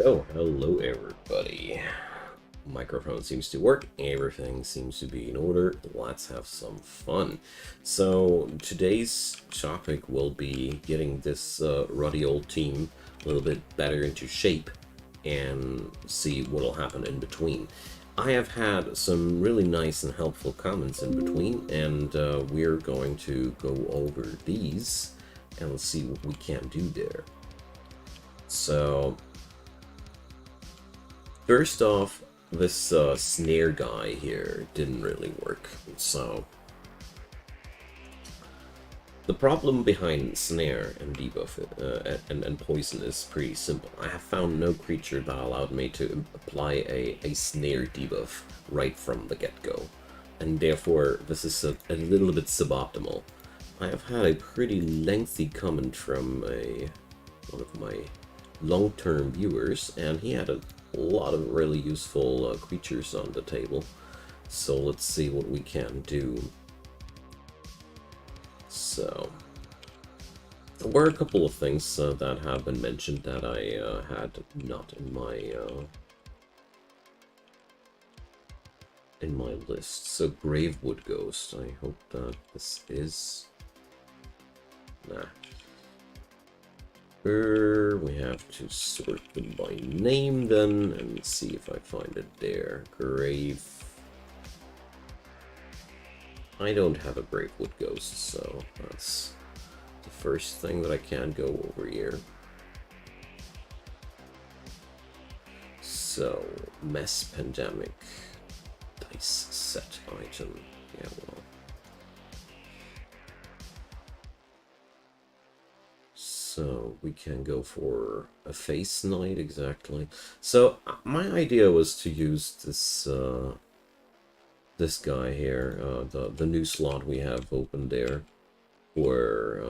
Oh, hello everybody. Microphone seems to work, everything seems to be in order. Let's have some fun. So today's topic will be getting this ruddy old team a little bit better into shape and see what'll happen in between. I have had some really nice and helpful comments in between, and we're going to go over these and see what we can do there. So first off, this snare guy here didn't really work. So the problem behind snare and debuff and poison is pretty simple. I have found no creature that allowed me to apply a snare debuff right from the get-go, and therefore this is a little bit suboptimal. I have had a pretty lengthy comment from one of my long-term viewers, and he had a lot of really useful creatures on the table. So let's see what we can do. So there were a couple of things that have been mentioned that I had not in my list. So Gravewood Ghost. I hope that this is nah. We have to sort them by name then, and see if I find it there. Grave. I don't have a Gravewood Ghost, so that's the first thing that I can go over here. So, Mess Pandemic. Dice set item. Yeah, well. So we can go for a face knight, exactly. So my idea was to use this this guy here, the new slot we have open there, for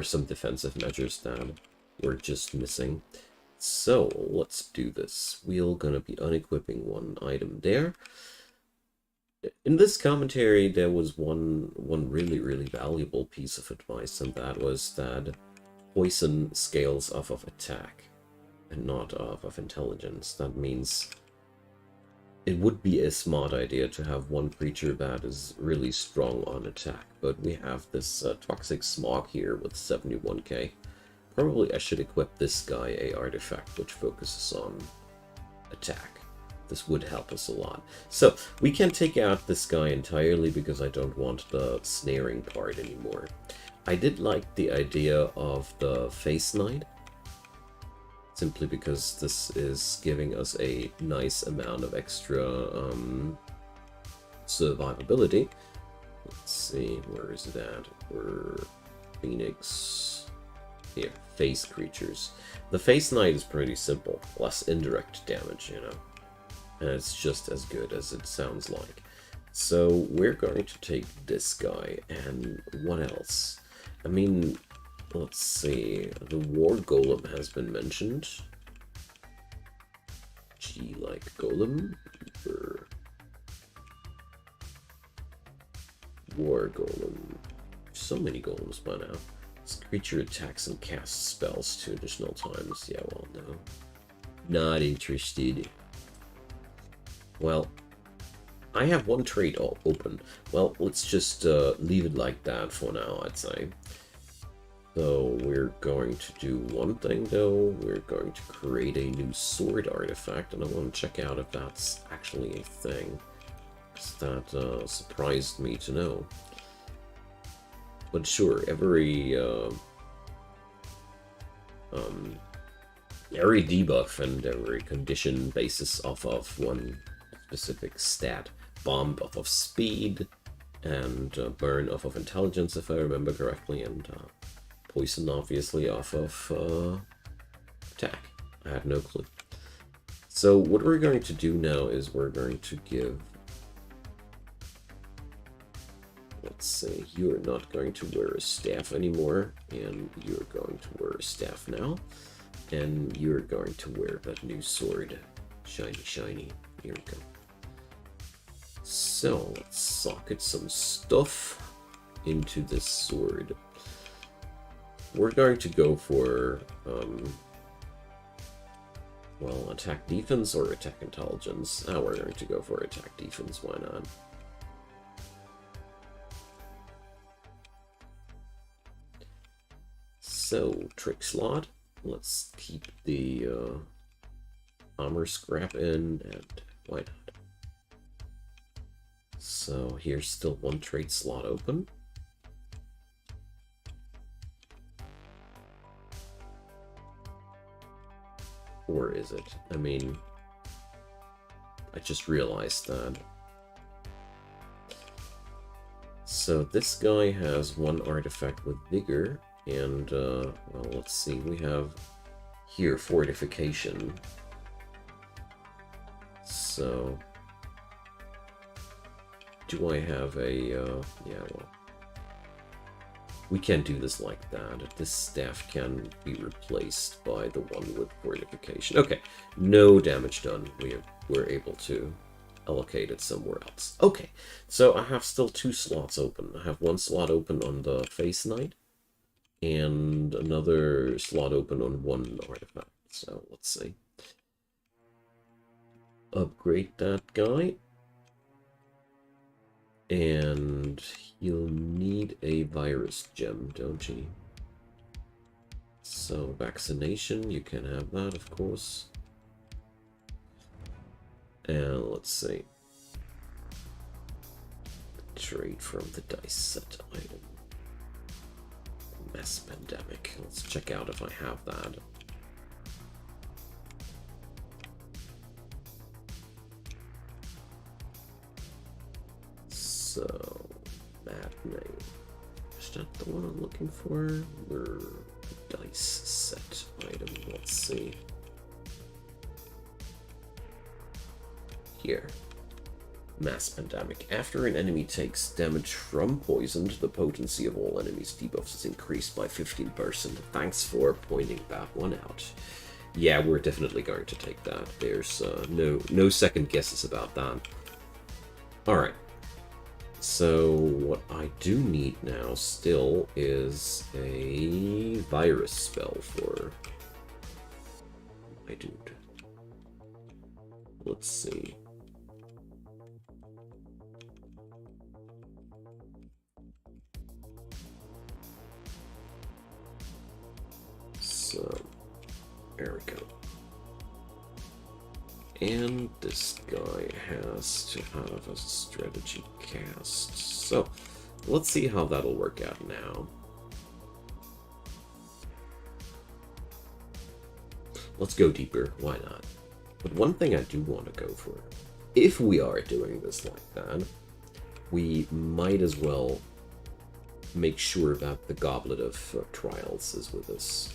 some defensive measures that we're just missing. So let's do this. We're gonna be unequipping one item there. In this commentary, there was one really valuable piece of advice, and that was that poison scales off of attack and not off of intelligence. That means it would be a smart idea to have one creature that is really strong on attack, but we have this toxic smog here with 71k. Probably I should equip this guy a artifact which focuses on attack. This would help us a lot. So we can take out this guy entirely because I don't want the snaring part anymore. I did like the idea of the Face Knight, simply because this is giving us a nice amount of extra survivability. Let's see, where is it at? We're Phoenix. Here, face creatures. The Face Knight is pretty simple. Less indirect damage, you know. And it's just as good as it sounds like. So we're going to take this guy, and what else? I mean, let's see, the War Golem has been mentioned. G like Golem. War Golem. So many golems by now. This creature attacks and casts spells 2 additional times. Yeah, well, no. Not interested. Well, I have one trait open. Well, let's just leave it like that for now, I'd say. So we're going to do one thing, though. We're going to create a new sword artifact, and I want to check out if that's actually a thing. That surprised me to know. But sure, every debuff and every condition basis off of one specific stat. Bomb off of speed, and burn off of intelligence, if I remember correctly, and poison obviously off of attack. I had no clue. So what we're going to do now is we're going to give... Let's say you're not going to wear a staff anymore, and you're going to wear a staff now, and you're going to wear that new sword. Shiny, shiny. Here we go. So let's socket some stuff into this sword. We're going to go for Well, attack defense or attack intelligence? Now we're going to go for attack defense, why not? So, trick slot. Let's keep the armor scrap in, and why not? So, here's still one trade slot open. Or is it? I mean, I just realized that. So this guy has one artifact with vigor, and, well, let's see, we have here fortification. So, do I have a, yeah, well, we can't do this like that. This staff can be replaced by the one with fortification. Okay, no damage done. We're able to allocate it somewhere else. Okay, so I have still 2 slots open. I have one slot open on the Face Knight, and another slot open on one artifact. So let's see. Upgrade that guy. And you'll need a virus gem, don't you? So, vaccination, you can have that, of course. And let's see. Trade from the dice set item. Mass pandemic. Let's check out if I have that. So, mad name. Is that the one I'm looking for? Or dice set item? Let's see. Here. Mass pandemic. After an enemy takes damage from poison, the potency of all enemies' debuffs is increased by 15%. Thanks for pointing that one out. Yeah, we're definitely going to take that. There's no second guesses about that. Alright. So, what I do need now still is a virus spell for my dude. Let's see. So, there we go. And this guy has to have a strategy cast. So, let's see how that'll work out now. Let's go deeper, why not? But one thing I do want to go for, if we are doing this like that, we might as well make sure that the Goblet of Trials is with us.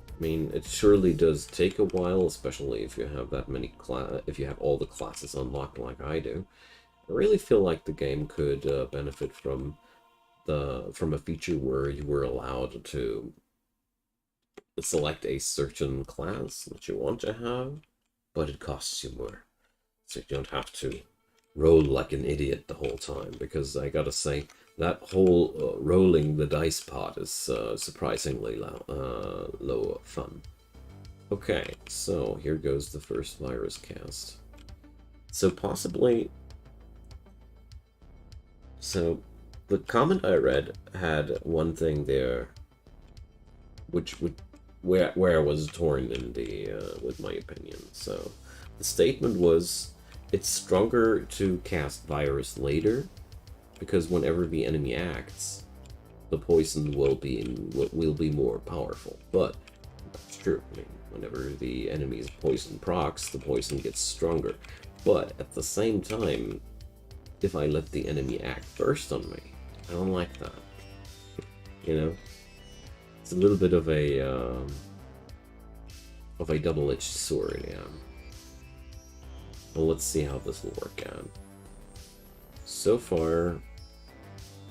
I mean, it surely does take a while, especially if you have that many if you have all the classes unlocked like I do. I really feel like the game could benefit from a feature where you were allowed to select a certain class that you want to have, but it costs you more, so you don't have to roll like an idiot the whole time. Because I gotta say, that whole rolling the dice part is surprisingly low fun. Okay, so here goes the first virus cast. So possibly... So, the comment I read had one thing there, which would... where I was torn in the with my opinion. So, the statement was, it's stronger to cast virus later, because whenever the enemy acts, the poison will be more powerful. But that's true. I mean, whenever the enemy's poison procs, the poison gets stronger. But at the same time, if I let the enemy act first on me, I don't like that. You know, it's a little bit of a double-edged sword. Yeah. Well, let's see how this will work out. So far,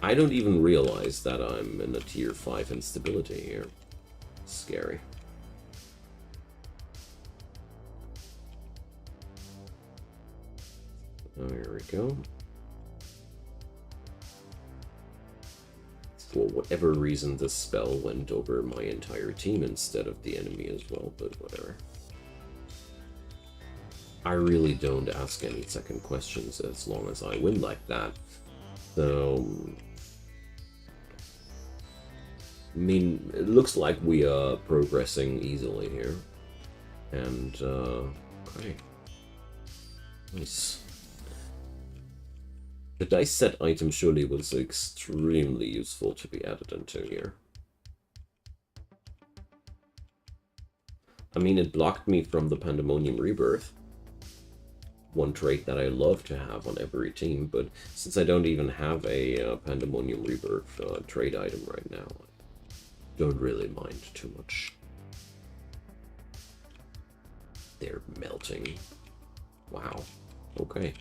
I don't even realize that I'm in a tier 5 instability here. Scary. Oh, here we go. For whatever reason, this spell went over my entire team instead of the enemy as well, but whatever. I really don't ask any second questions as long as I win like that. So, I mean, it looks like we are progressing easily here. And, okay. Nice. The dice set item surely was extremely useful to be added into here. I mean, it blocked me from the Pandemonium Rebirth. One trait that I love to have on every team, but since I don't even have a Pandemonium Rebirth trait item right now, I don't really mind too much. They're melting. Wow. Okay.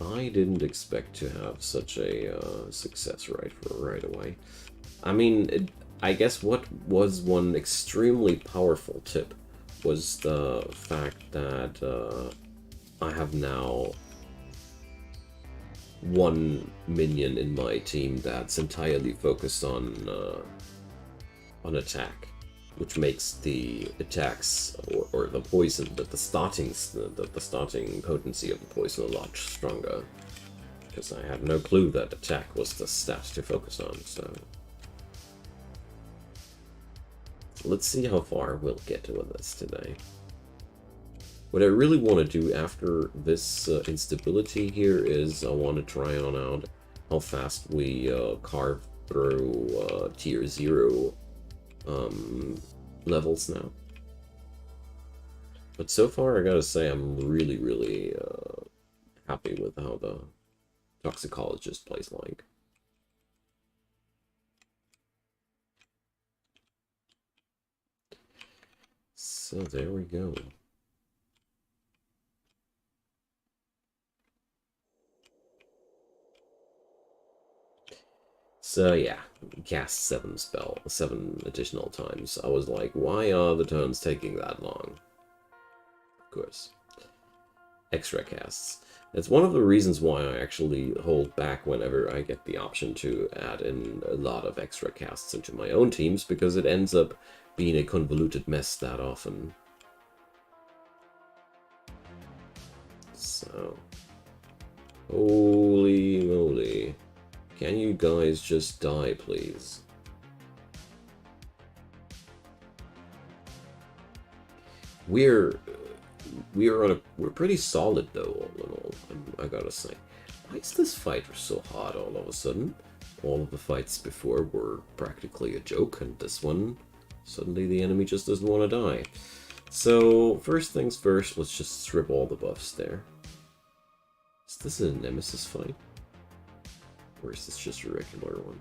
I didn't expect to have such a success right away. I mean, I guess what was one extremely powerful tip was the fact that I have now one minion in my team that's entirely focused on attack, which makes the attacks or the poison, the starting potency of the poison a lot stronger. Because I had no clue that attack was the stat to focus on, so let's see how far we'll get with this today. What I really want to do after this instability here is I want to try on out how fast we carve through tier 0 levels now. But so far, I gotta say, I'm really happy with how the Toxicologist plays like. So there we go. So yeah, cast 7 additional times. I was like, why are the turns taking that long? Of course. Extra casts. It's one of the reasons why I actually hold back whenever I get the option to add in a lot of extra casts into my own teams, because it ends up being a convoluted mess that often. So, holy moly. Can you guys just die, please? We're pretty solid though, all in all, I gotta say. Why is this fight so hot all of a sudden? All of the fights before were practically a joke, and this one, suddenly the enemy just doesn't want to die. So, first things first, let's just strip all the buffs there. Is this a nemesis fight? Or is this just a regular one?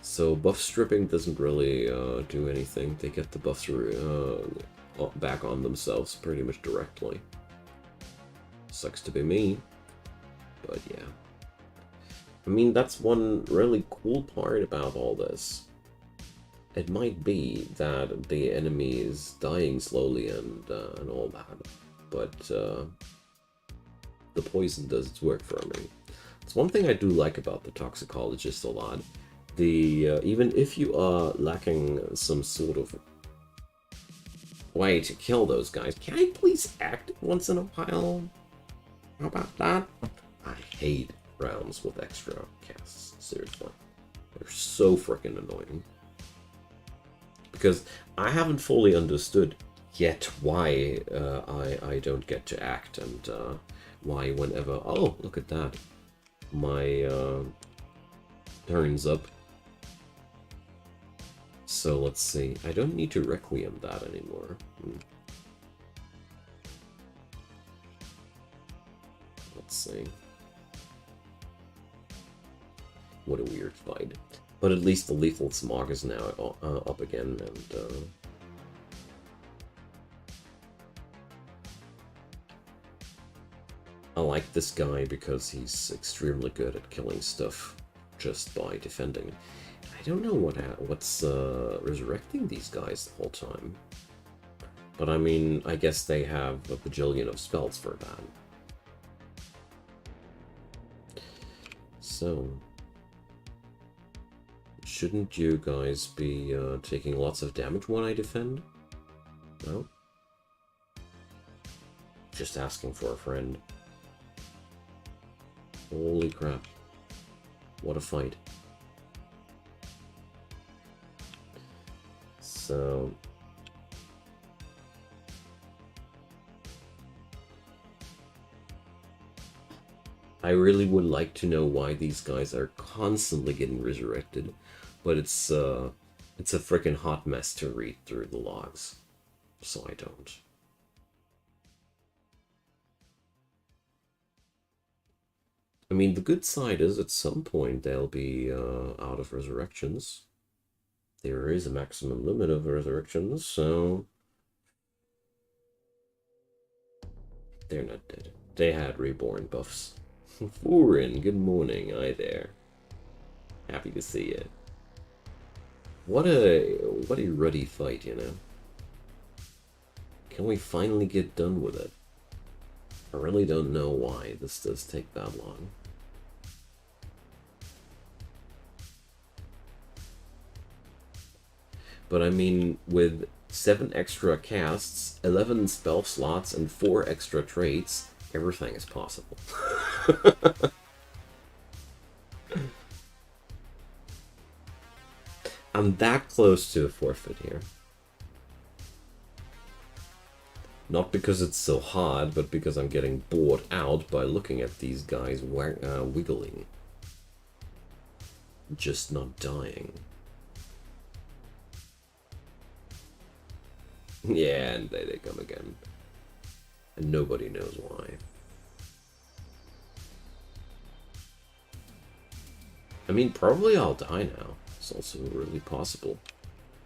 So buff stripping doesn't really do anything. They get the buffs back on themselves pretty much directly. Sucks to be me, but yeah. I mean, that's one really cool part about all this. It might be that the enemy is dying slowly and all that, but the poison does its work for me. It's one thing I do like about the Toxicologist a lot. Even if you are lacking some sort of way to kill those guys, can I please act once in a while? How about that? I hate rounds with extra casts, seriously. They're so freaking annoying. Because I haven't fully understood yet why I don't get to act, and why whenever... Oh, look at that. My turn's up. So let's see. I don't need to Requiem that anymore. Let's see. What a weird fight. But at least the lethal smog is now up again, and I like this guy because he's extremely good at killing stuff just by defending. I don't know what's resurrecting these guys the whole time. But I mean, I guess they have a bajillion of spells for that. So, shouldn't you guys be taking lots of damage when I defend? No? Just asking for a friend. Holy crap. What a fight. So... I really would like to know why these guys are constantly getting resurrected, but it's a freaking hot mess to read through the logs, so I don't. I mean, the good side is at some point they'll be out of resurrections. There is a maximum limit of resurrections, so they're not dead. They had reborn buffs. Furin, good morning. Hi there. Happy to see you. What a ruddy fight, you know. Can we finally get done with it? I really don't know why this does take that long. But I mean, with 7 extra casts, 11 spell slots, and 4 extra traits, everything is possible. I'm that close to a forfeit here. Not because it's so hard, but because I'm getting bored out by looking at these guys wiggling. Just not dying. Yeah, and they come again. And nobody knows why. I mean, probably I'll die now. It's also really possible.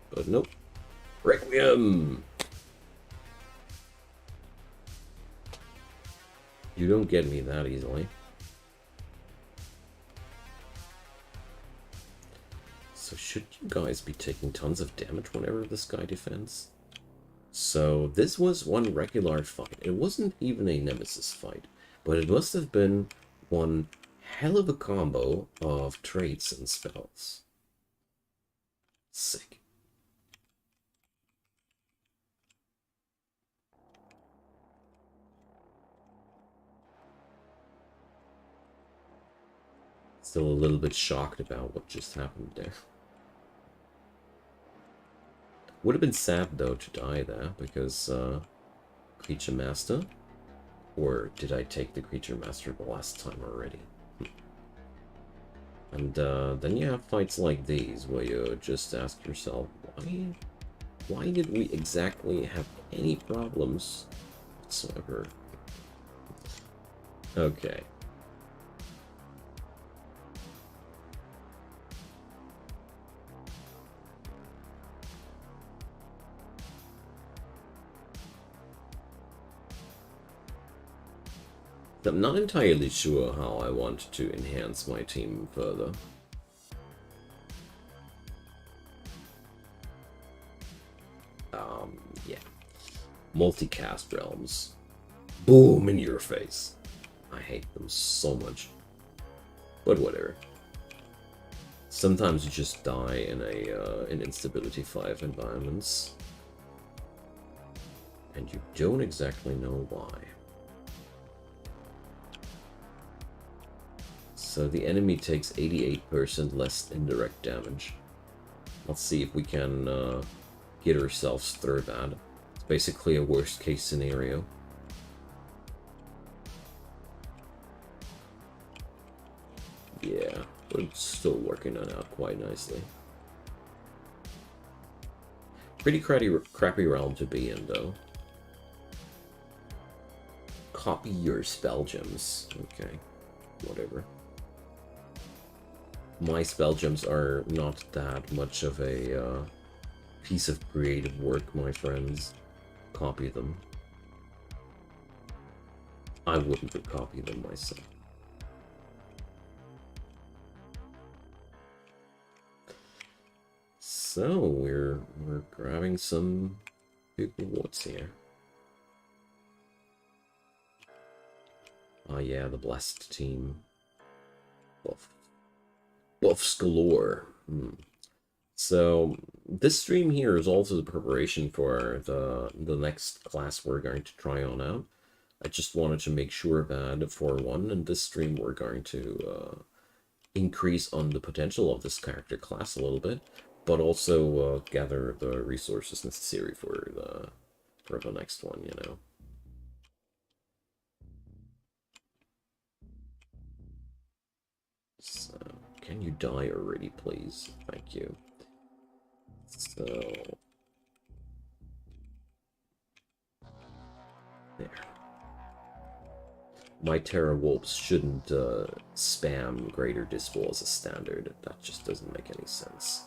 But nope. Requiem! You don't get me that easily. So should you guys be taking tons of damage whenever this guy defends? So this was one regular fight. It wasn't even a nemesis fight, but it must have been one hell of a combo of traits and spells. Sick. Still a little bit shocked about what just happened there. Would have been sad though to die there, because Creature Master? Or did I take the Creature Master the last time already? And then you have fights like these, where you just ask yourself, why did we exactly have any problems whatsoever? Okay. I'm not entirely sure how I want to enhance my team further. Yeah. Multicast realms. Boom in your face. I hate them so much. But whatever. Sometimes you just die in in Instability 5 environments. And you don't exactly know why. So the enemy takes 88% less indirect damage. Let's see if we can get ourselves through that. It's basically a worst case scenario. Yeah, but it's still working on out quite nicely. Pretty crappy realm to be in, though. Copy your spell gems. Okay, whatever. My spell gems are not that much of a piece of creative work, my friends. Copy them. I wouldn't copy them myself. So we're grabbing some big rewards here. Oh yeah, the blessed team. Buff. buffs galore. So this stream here is also the preparation for the next class we're going to try on out. I just wanted to make sure that for one, in this stream we're going to increase on the potential of this character class a little bit, but also gather the resources necessary for the next one, you know. So, can you die already, please? Thank you. So, there. My Terra Wolves shouldn't spam Greater Dispo as a standard. That just doesn't make any sense.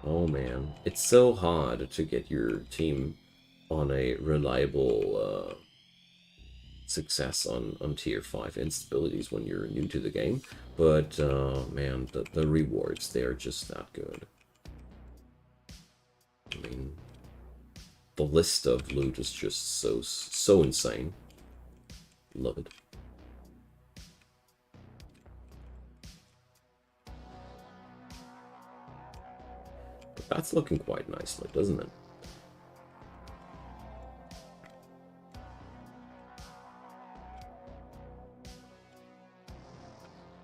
Oh man, it's so hard to get your team on a reliable success on tier 5 instabilities when you're new to the game, but man, the rewards, they're just that good. I mean, the list of loot is just so insane. Love it. But that's looking quite nicely, doesn't it?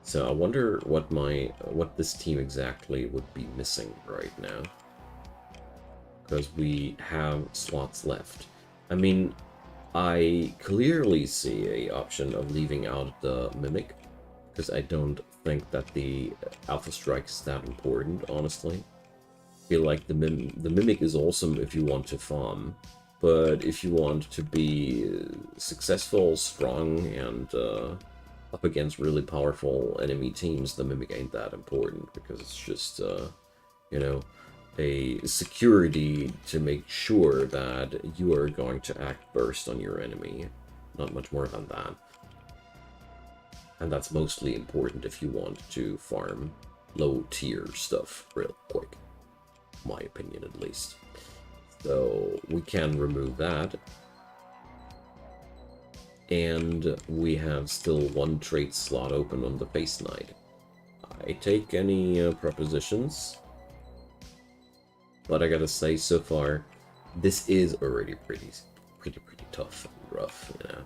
So I wonder what this team exactly would be missing right now, because we have slots left. I mean, I clearly see a option of leaving out the Mimic, because I don't think that the Alpha Strike is that important, honestly. I feel like the Mimic is awesome if you want to farm, but if you want to be successful, strong, and up against really powerful enemy teams, the Mimic ain't that important, because it's just, you know, a security to make sure that you are going to act first on your enemy. Not much more than that. And that's mostly important if you want to farm low tier stuff real quick. My opinion, at least. So we can remove that. And we have still one trait slot open on the Face Knight. I take any propositions. But I gotta say, so far, this is already pretty tough and rough, you know.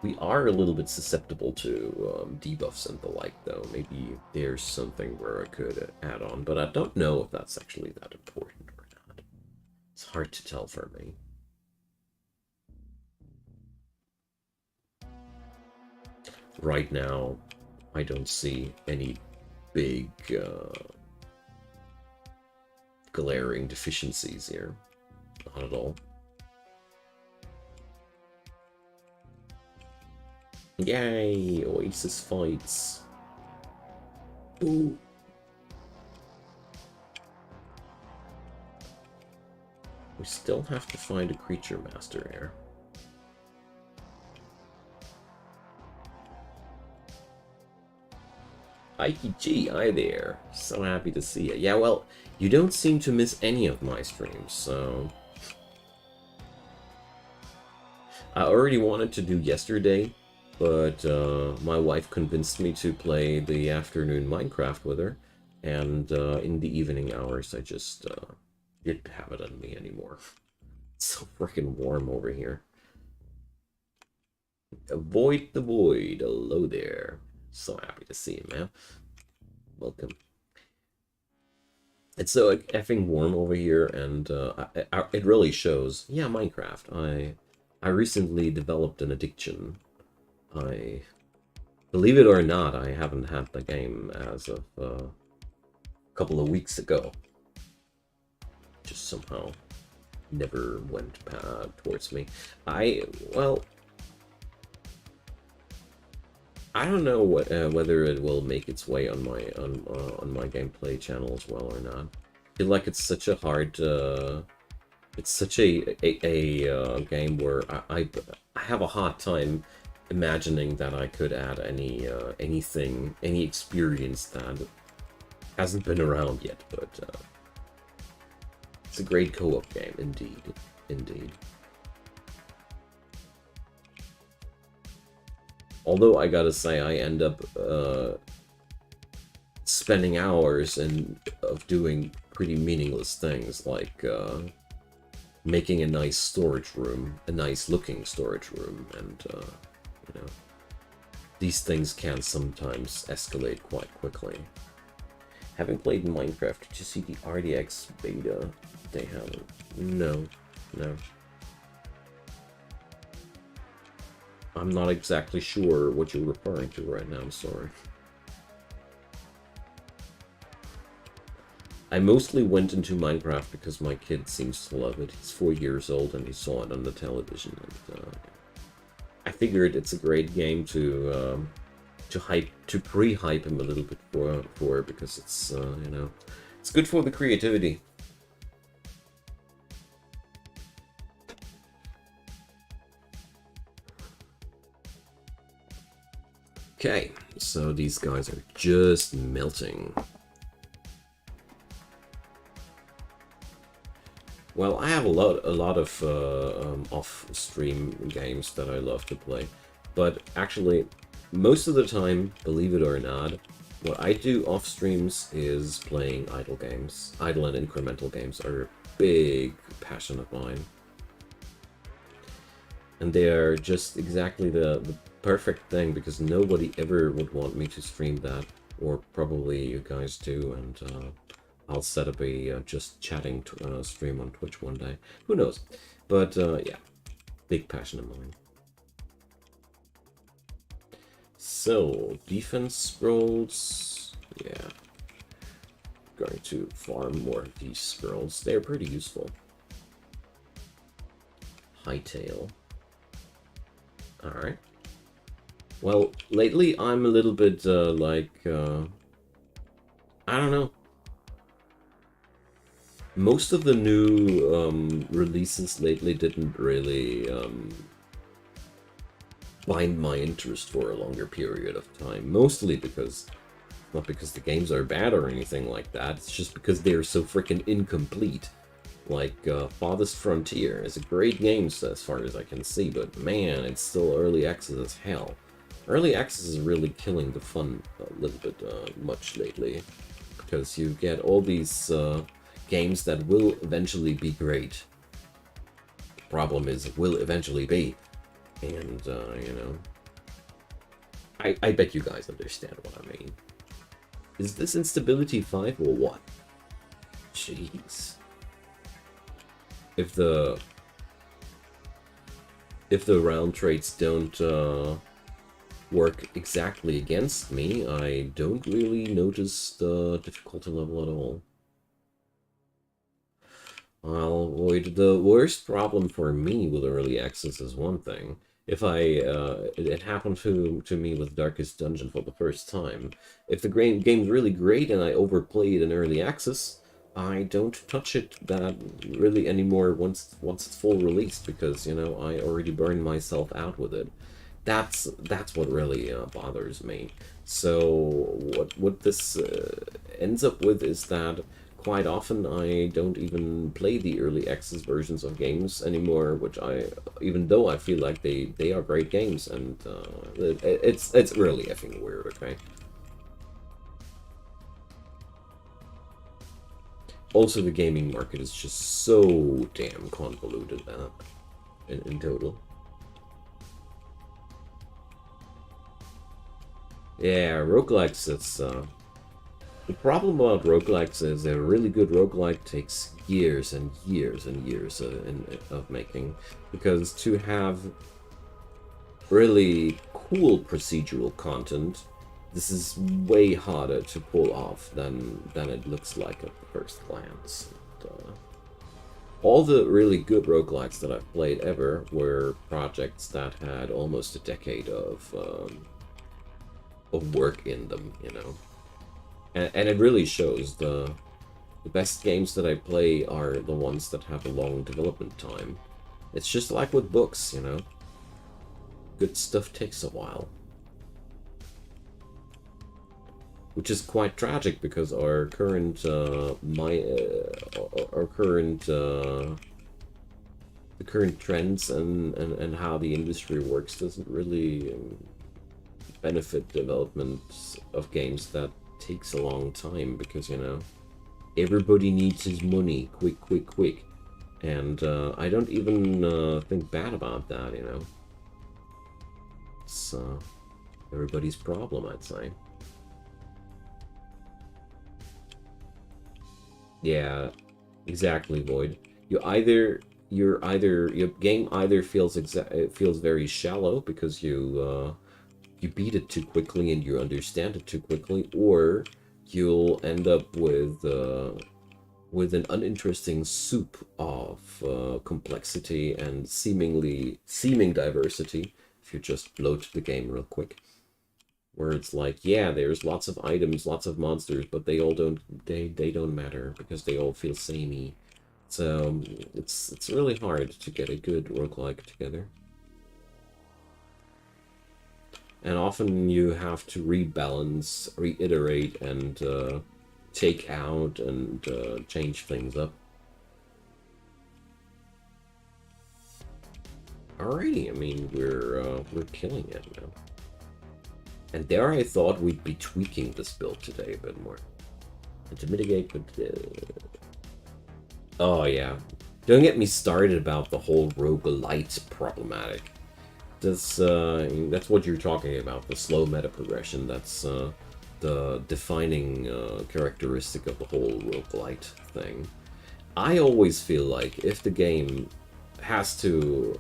We are a little bit susceptible to debuffs and the like, though. Maybe there's something where I could add on, but I don't know if that's actually that important or not. It's hard to tell for me. Right now, I don't see any big glaring deficiencies here. Not at all. Yay! Oasis fights. Ooh. We still have to find a creature master here. IKG, hi there. So happy to see you. Yeah, well, you don't seem to miss any of my streams, so... I already wanted to do yesterday, but my wife convinced me to play the afternoon Minecraft with her, and in the evening hours I just didn't have it on me anymore. It's so freaking warm over here. Avoid the void. Hello there. So happy to see you, man. Welcome. It's so effing warm over here, and it really shows. Yeah, Minecraft. I recently developed an addiction. Believe it or not, I haven't had the game as of a couple of weeks ago. Just somehow never went towards me. Well, I don't know whether it will make its way on my gameplay channel as well or not. I feel like it's such a hard, it's such a game where I have a hard time imagining that I could add any experience that hasn't been around yet. But It's a great co-op game, indeed. Indeed. Although I gotta say, I end up spending hours of doing pretty meaningless things, like making a nice storage room, a nice looking storage room, and you know, these things can sometimes escalate quite quickly. Having played Minecraft, did you see the RDX beta they have? No, no. I'm not exactly sure what you're referring to right now, I'm sorry. I mostly went into Minecraft because my kid seems to love it. He's 4 years old and he saw it on the television. And I figured it's a great game to pre-hype him a little bit for because it's you know, it's good for the creativity. Okay, so these guys are just melting. Well, I have a lot of off-stream games that I love to play, but actually, most of the time, believe it or not, what I do off streams is playing idle games. Idle and incremental games are a big passion of mine. And they are just exactly the perfect thing, because nobody ever would want me to stream that, or probably you guys do, and I'll set up a just chatting stream on Twitch one day. Who knows? But yeah, big passion of mine. So, defense scrolls, yeah. Going to farm more of these scrolls. They're pretty useful. Hightail. Alright. Well, lately I'm a little bit like, I don't know. Most of the new releases lately didn't really bind my interest for a longer period of time. Mostly because, not because the games are bad or anything like that, it's just because they're so freaking incomplete. Like, Farthest Frontier is a great game as far as I can see, but man, it's still early access as hell. Early access is really killing the fun a little bit much lately, because you get all these games that will eventually be great. The problem is, it will eventually be. And, you know, I bet you guys understand what I mean. Is this Instability 5 or what? Jeez. If the round traits don't work exactly against me, I don't really notice the difficulty level at all. I'll avoid the worst problem for me with early access is one thing. If it happened to me with Darkest Dungeon for the first time. If the game's really great and I overplay it in early access, I don't touch it that really anymore once it's full released, because, you know, I already burned myself out with it. That's what really bothers me. So what this ends up with is that quite often I don't even play the early access versions of games anymore, which even though I feel like they are great games, and it's really effing weird, okay? Also, the gaming market is just so damn convoluted in total. Yeah, roguelikes, it's the problem about roguelikes is a really good roguelike takes years and years and years of making, because to have really cool procedural content, this is way harder to pull off than it looks like at the first glance. And, all the really good roguelikes that I've played ever were projects that had almost a decade of work in them, you know. And it really shows. The best games that I play are the ones that have a long development time. It's just like with books, you know. Good stuff takes a while. which is quite tragic because our current our current the current trends and how the industry works doesn't really benefit development of games that takes a long time, because you know everybody needs his money quick, quick, quick. And I don't even think bad about that, you know. It's everybody's problem, I'd say. Yeah, exactly, Void. Your game either feels very shallow because you beat it too quickly and you understand it too quickly, or you'll end up with an uninteresting soup of complexity and seeming diversity if you just load the game real quick. Where it's like, yeah, there's lots of items, lots of monsters, but they don't matter because they all feel samey. So it's really hard to get a good roguelike together. And often you have to rebalance, reiterate, and take out and change things up. Alrighty, I mean we're killing it now. And there I thought we'd be tweaking this build today a bit more. And to mitigate, but oh yeah, don't get me started about the whole roguelite problematic. That's what you're talking about, the slow meta progression. That's the defining characteristic of the whole roguelite thing. I always feel like if the game has to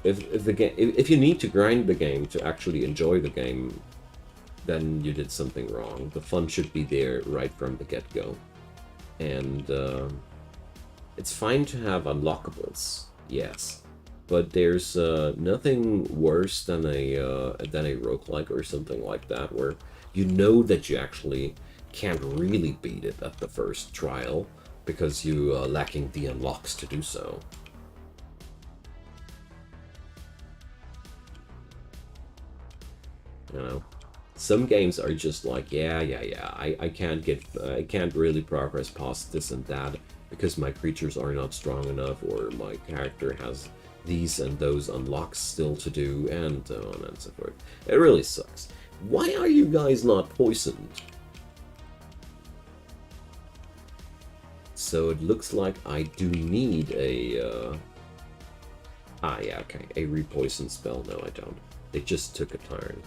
if you need to grind the game to actually enjoy the game, then you did something wrong. The fun should be there right from the get-go. And it's fine to have unlockables, yes, but there's nothing worse than a roguelike or something like that, where you know that you actually can't really beat it at the first trial because you are lacking the unlocks to do so. You know, some games are just like, yeah, I can't really progress past this and that because my creatures are not strong enough, or my character has these and those unlocks still to do, and so on and so forth. It really sucks. Why are you guys not poisoned? So it looks like I do need a yeah, okay, a repoison spell. No, I don't. They just took a turn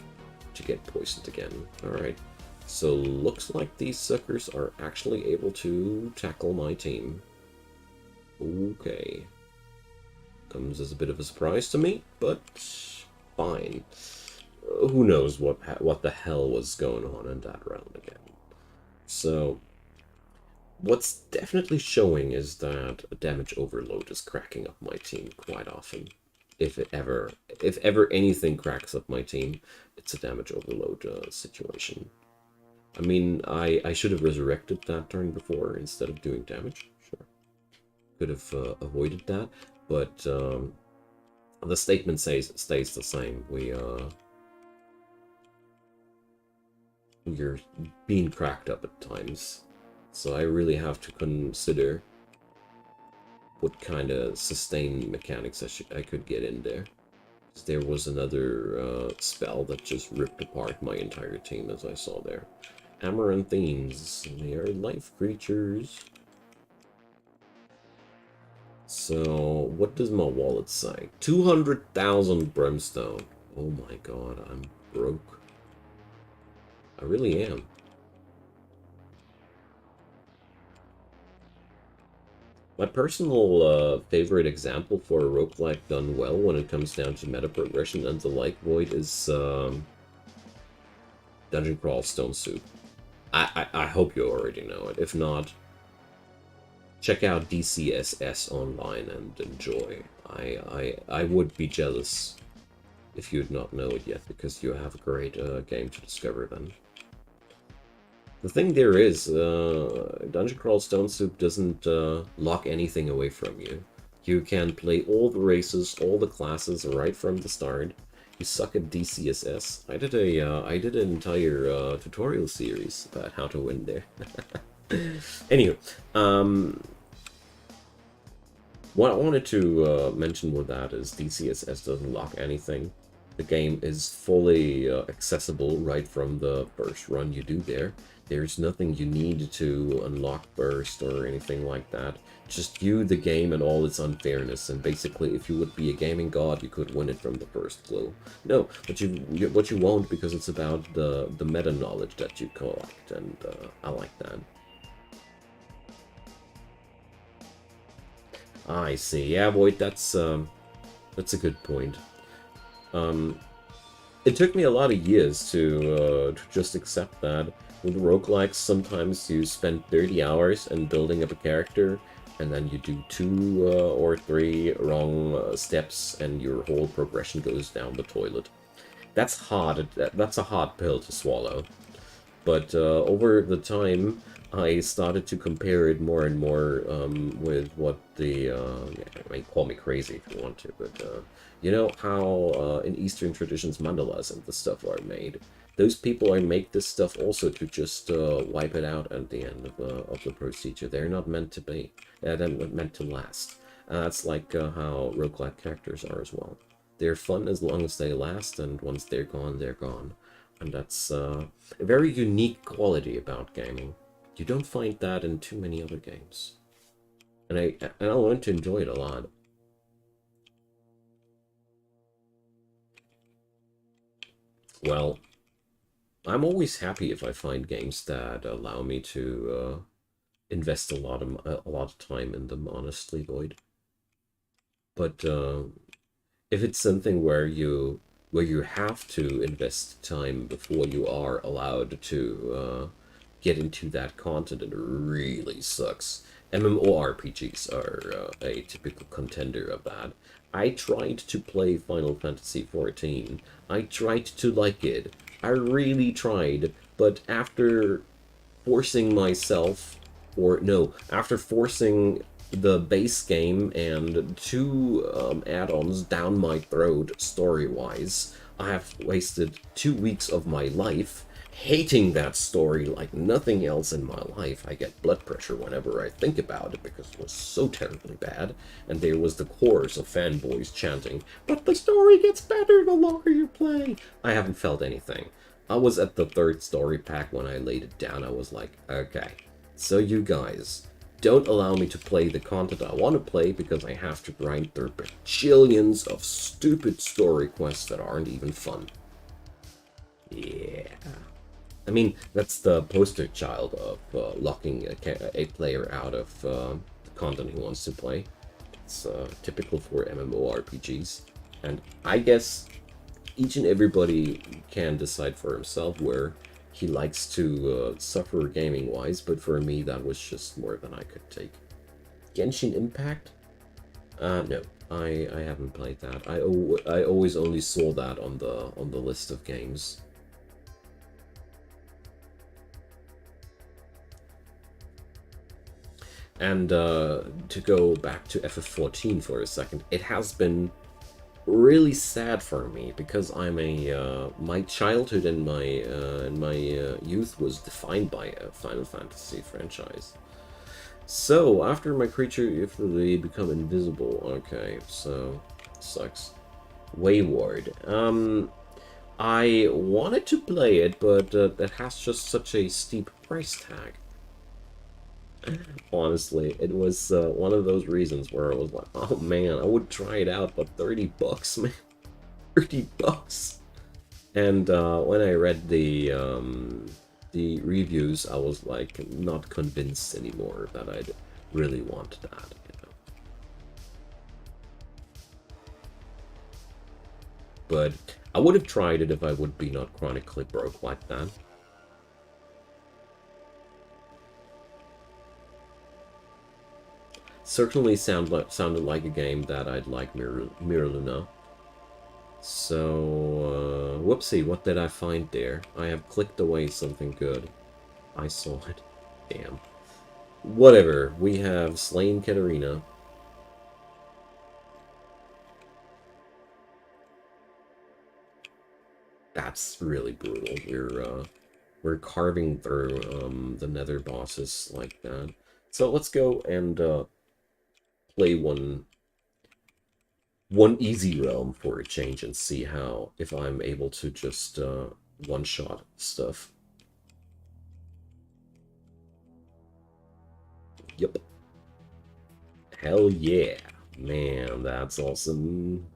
to get poisoned again. Alright, so looks like these suckers are actually able to tackle my team. Okay. Comes as a bit of a surprise to me, but fine. Who knows what the hell was going on in that round again. So, what's definitely showing is that a damage overload is cracking up my team quite often. If ever anything cracks up my team, it's a damage overload situation. I mean, I should have resurrected that turn before instead of doing damage. Sure, could have avoided that, but the statement stays the same. We're being cracked up at times, so I really have to consider what kind of sustain mechanics I could get in there. There was another spell that just ripped apart my entire team, as I saw there. Amaranthines, they are life creatures. So, what does my wallet say? 200,000 brimstone. Oh my god, I'm broke. I really am. My personal favorite example for a roguelike done well when it comes down to meta progression and the like, Void, is Dungeon Crawl Stone Soup. I hope you already know it. If not, check out DCSS online and enjoy. I would be jealous if you'd not know it yet, because you have a great game to discover then. The thing there is, Dungeon Crawl Stone Soup doesn't lock anything away from you. You can play all the races, all the classes right from the start, You suck at DCSS. I did an entire tutorial series about how to win there. Anyway, what I wanted to mention with that is DCSS doesn't lock anything. The game is fully accessible right from the first run you do there. There's nothing you need to unlock burst or anything like that. Just you, the game, and all its unfairness. And basically, if you would be a gaming god, you could win it from the first clue. No, but you won't, because it's about the meta knowledge that you collect, and I like that. I see. Yeah, Void, that's a good point. It took me a lot of years to just accept that. With roguelikes, sometimes you spend 30 hours in building up a character, and then you do 2 or 3 wrong steps, and your whole progression goes down the toilet. That's hard. That's a hard pill to swallow. But over the time, I started to compare it more and more with what the... I mean, call me crazy if you want to, but you know how in Eastern traditions mandalas and the stuff are made? Those people make this stuff also to just wipe it out at the end of the procedure. They're not meant to be. They're not meant to last. That's like how roguelike characters are as well. They're fun as long as they last, and once they're gone, they're gone. And that's a very unique quality about gaming. You don't find that in too many other games. And I learned to enjoy it a lot. Well, I'm always happy if I find games that allow me to invest a lot of time in them, honestly, Void. But if it's something where you have to invest time before you are allowed to get into that content, it really sucks. MMORPGs are a typical contender of that. I tried to play Final Fantasy XIV. I tried to like it. I really tried, but after forcing myself, or no, after forcing the base game and 2 add-ons down my throat story-wise, I have wasted 2 weeks of my life hating that story like nothing else in my life. I get blood pressure whenever I think about it because it was so terribly bad. And there was the chorus of fanboys chanting, "But the story gets better the longer you play." I haven't felt anything. I was at the 3rd story pack when I laid it down. I was like, okay, so you guys don't allow me to play the content I want to play because I have to grind through bajillions of stupid story quests that aren't even fun. Yeah. I mean, that's the poster child of locking a player out of the content he wants to play. It's typical for MMORPGs. And I guess each and everybody can decide for himself where he likes to suffer gaming-wise, but for me, that was just more than I could take. Genshin Impact? No, I haven't played that. I always only saw that on the list of games. And to go back to FF14 for a second, it has been really sad for me because I'm a my childhood and my youth was defined by a Final Fantasy franchise. So after my creature, if they become invisible, okay, so sucks. Wayward. I wanted to play it, but it has just such a steep price tag. Honestly, it was one of those reasons where I was like, oh man, I would try it out, but 30 bucks, man. 30 bucks. And when I read the reviews, I was like not convinced anymore that I'd really want that, you know. But I would have tried it if I would be not chronically broke like that. Certainly sounded like a game that I'd like Mirror Luna. So, whoopsie, what did I find there? I have clicked away something good. I saw it. Damn. Whatever, we have slain Katarina. that's really brutal. We're carving through the nether bosses like that. So let's go and play one easy realm for a change and see how, if I'm able to just one-shot stuff. Yep. Hell yeah. Man, that's awesome.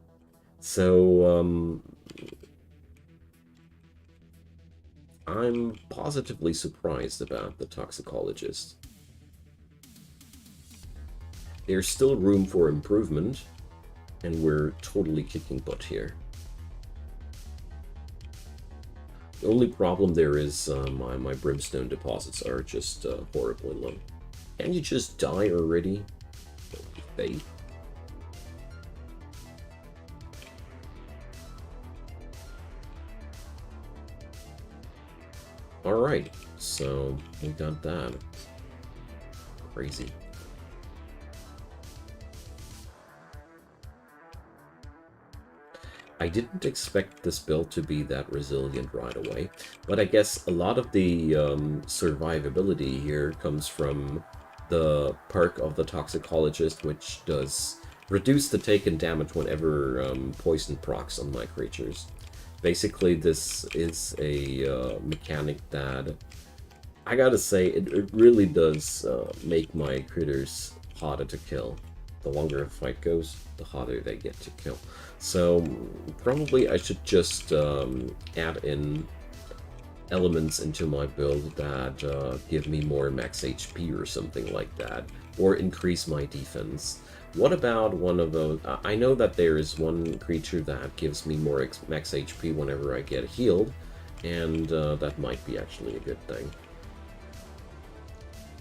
So, I'm positively surprised about the Toxicologist. There's still room for improvement, and we're totally kicking butt here. The only problem there is my brimstone deposits are just horribly low. Can you just die already? Faith. Alright, so we got that. Crazy. I didn't expect this build to be that resilient right away, but I guess a lot of the survivability here comes from the perk of the Toxicologist, which does reduce the taken damage whenever poison procs on my creatures. Basically, this is a mechanic that, I gotta say, it really does make my critters harder to kill. The longer a fight goes, the harder they get to kill. So probably I should just add in elements into my build that give me more max HP or something like that, or increase my defense. What about one of those? I know that there is one creature that gives me more max HP whenever I get healed, and that might be actually a good thing.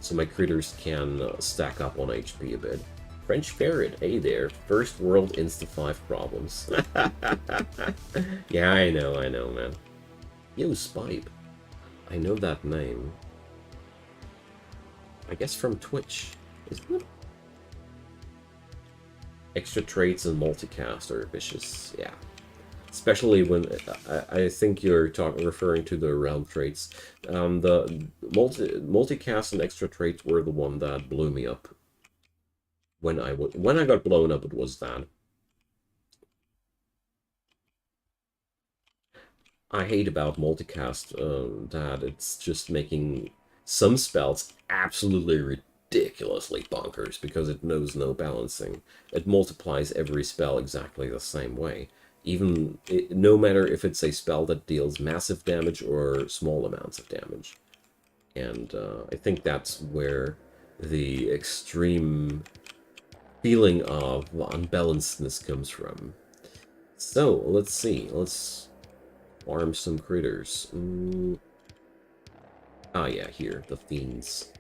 So my critters can stack up on HP a bit. French Ferret, hey there, first world Insta-5 problems. Yeah, I know, man. Yo, Spipe. I know that name. I guess from Twitch, isn't it? Extra traits and multicast are vicious, yeah. Especially when, I think you're referring to the realm traits. The multicast and extra traits were the one that blew me up. When I got blown up, it was that. I hate about multicast that it's just making some spells absolutely ridiculously bonkers because it knows no balancing. It multiplies every spell exactly the same way. No matter if it's a spell that deals massive damage or small amounts of damage. And I think that's where the extreme feeling of unbalancedness comes from. So, let's see. Let's farm some critters. Ah, yeah, here. The fiends.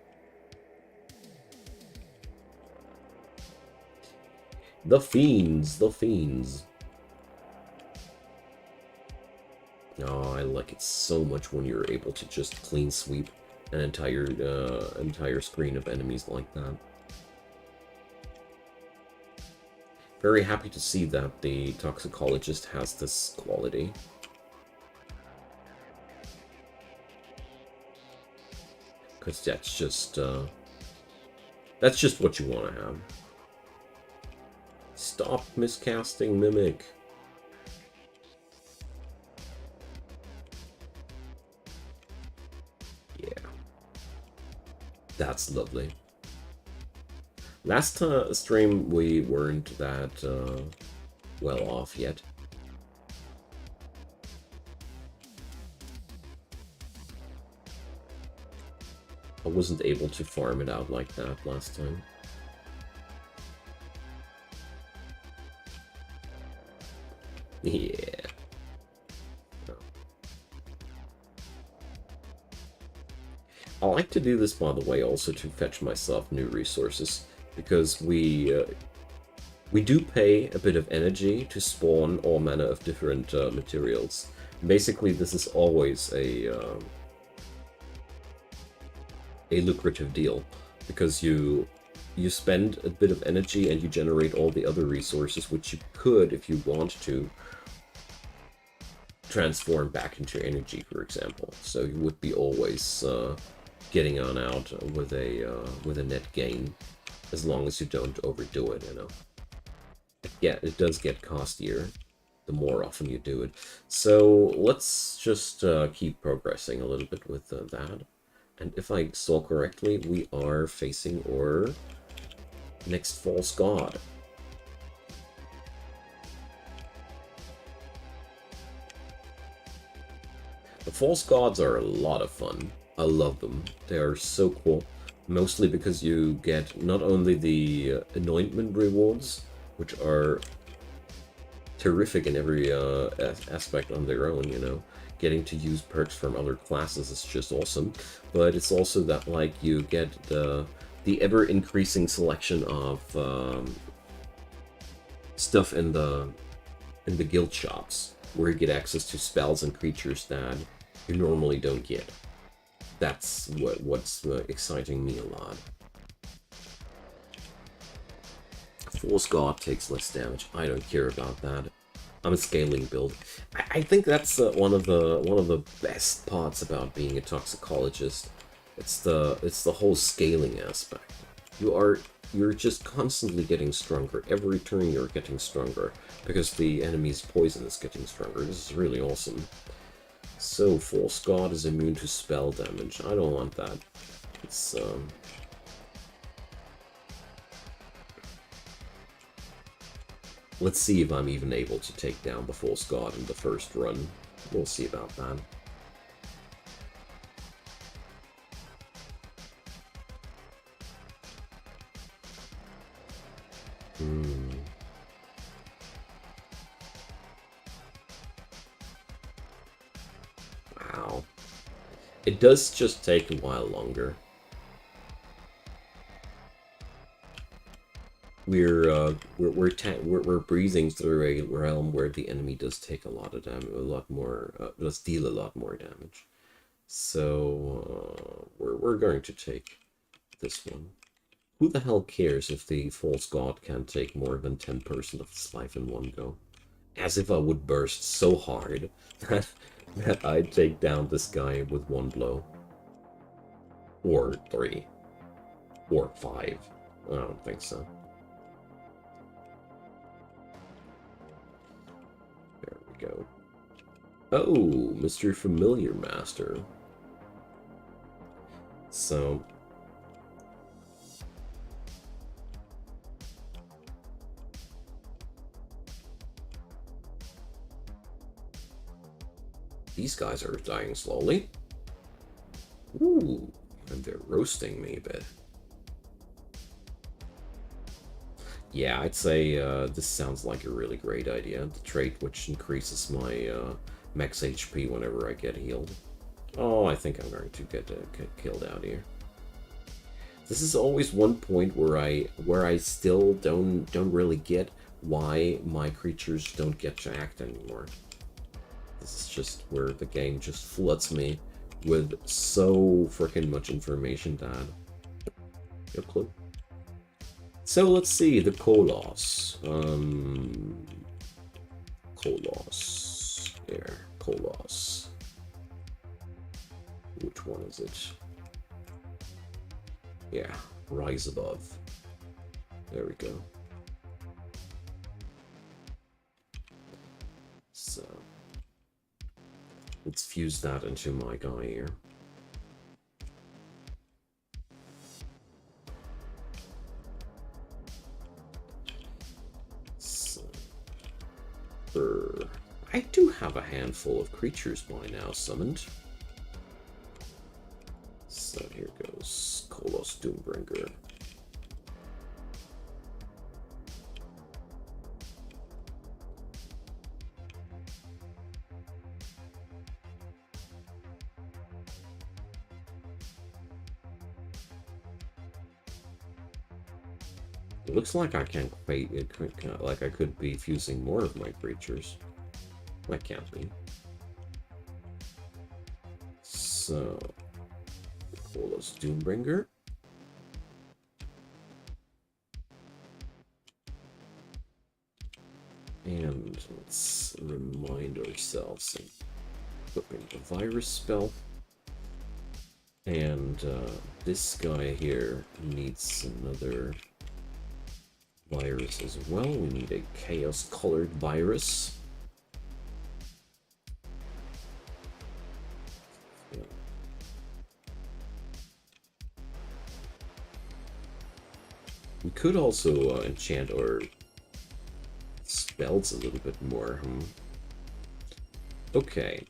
The fiends. The fiends. Oh, I like it so much when you're able to just clean sweep an entire screen of enemies like that. Very happy to see that the Toxicologist has this quality. Because that's just what you want to have. Stop miscasting Mimic. Yeah. That's lovely. Last stream, we weren't that well off yet. I wasn't able to farm it out like that last time. Yeah. I like to do this, by the way, also to fetch myself new resources. Because we do pay a bit of energy to spawn all manner of different materials. Basically, this is always a lucrative deal, because you spend a bit of energy and you generate all the other resources, which you could, if you want to, transform back into energy, for example. So you would be always getting on out with a net gain, as long as you don't overdo it, you know. Yeah, it does get costlier the more often you do it. So let's just keep progressing a little bit with that. And if I saw correctly, we are facing our next false god. The false gods are a lot of fun. I love them. They are so cool. Mostly because you get not only the anointment rewards, which are terrific in every aspect on their own, you know. Getting to use perks from other classes is just awesome. But it's also that, like, you get the ever-increasing selection of stuff in the guild shops, where you get access to spells and creatures that you normally don't get. That's what's exciting me a lot. False God takes less damage. I don't care about that. I'm a scaling build. I think that's one of the best parts about being a toxicologist. It's the whole scaling aspect. You're just constantly getting stronger. Every turn you're getting stronger because the enemy's poison is getting stronger. This is really awesome. So False God is immune to spell damage. I don't want that. It's let's see if I'm even able to take down the False God in the first run. We'll see about that. Wow. It does just take a while longer. We're breezing through a realm where the enemy does take a lot of damage, does deal a lot more damage. So we're going to take this one. Who the hell cares if the false god can take more than 10% of his life in one go? As if I would burst so hard that I'd take down this guy with one blow. Or 3. Or 5. I don't think so. There we go. Oh, Mr. Familiar Master. So... these guys are dying slowly. Ooh, and they're roasting me a bit. Yeah, I'd say this sounds like a really great idea. The trait which increases my max HP whenever I get healed. Oh, I think I'm going to get killed out here. This is always one point where I still don't really get why my creatures don't get jacked anymore. This is just where the game just floods me with so freaking much information that no clue. So let's see the Kolos. Kolos. There, Kolos. Which one is it? Yeah, Rise Above. There we go. So let's fuse that into my guy here. So, I do have a handful of creatures by now summoned. So here goes Kolos Doombringer. It looks like I can't wait. Like I could be fusing more of my creatures. That can't be. So, Kolos Doombringer. And let's remind ourselves of equipping the virus spell. And this guy here needs another virus as well. We need a chaos-colored virus. Yeah. We could also enchant our spells a little bit more. Okay.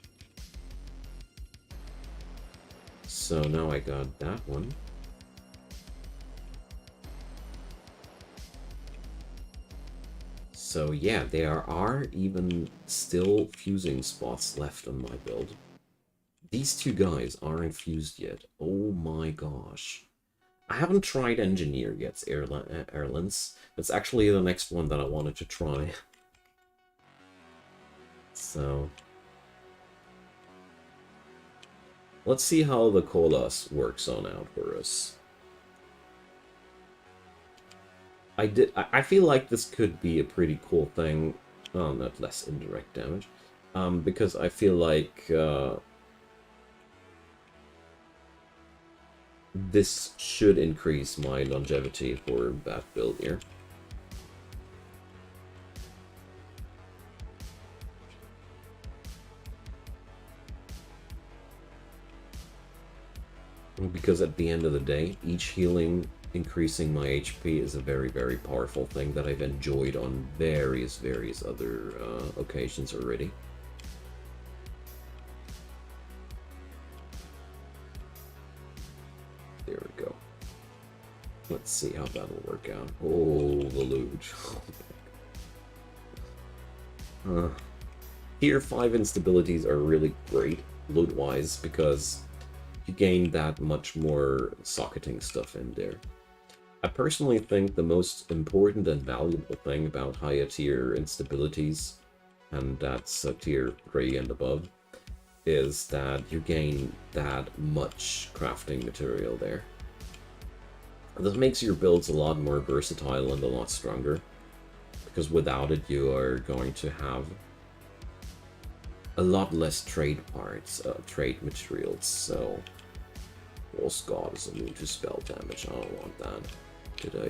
So now I got that one. So yeah, there are even still fusing spots left on my build. These two guys aren't fused yet. Oh my gosh. I haven't tried Engineer yet, Erlens. That's actually the next one that I wanted to try. So... let's see how the Colas works on out for us. I feel like this could be a pretty cool thing. Oh, not less indirect damage. Because I feel like this should increase my longevity for that build here. Because at the end of the day, each healing increasing my HP is a very, very powerful thing that I've enjoyed on various other occasions already. There we go. Let's see how that'll work out. Oh, the loot. Tier 5 instabilities are really great loot-wise because you gain that much more socketing stuff in there. I personally think the most important and valuable thing about higher tier instabilities, and that's tier 3 and above, is that you gain that much crafting material there. This makes your builds a lot more versatile and a lot stronger, because without it you are going to have a lot less trade parts, trade materials, so... False God is immune to spell damage. I don't want that. Did I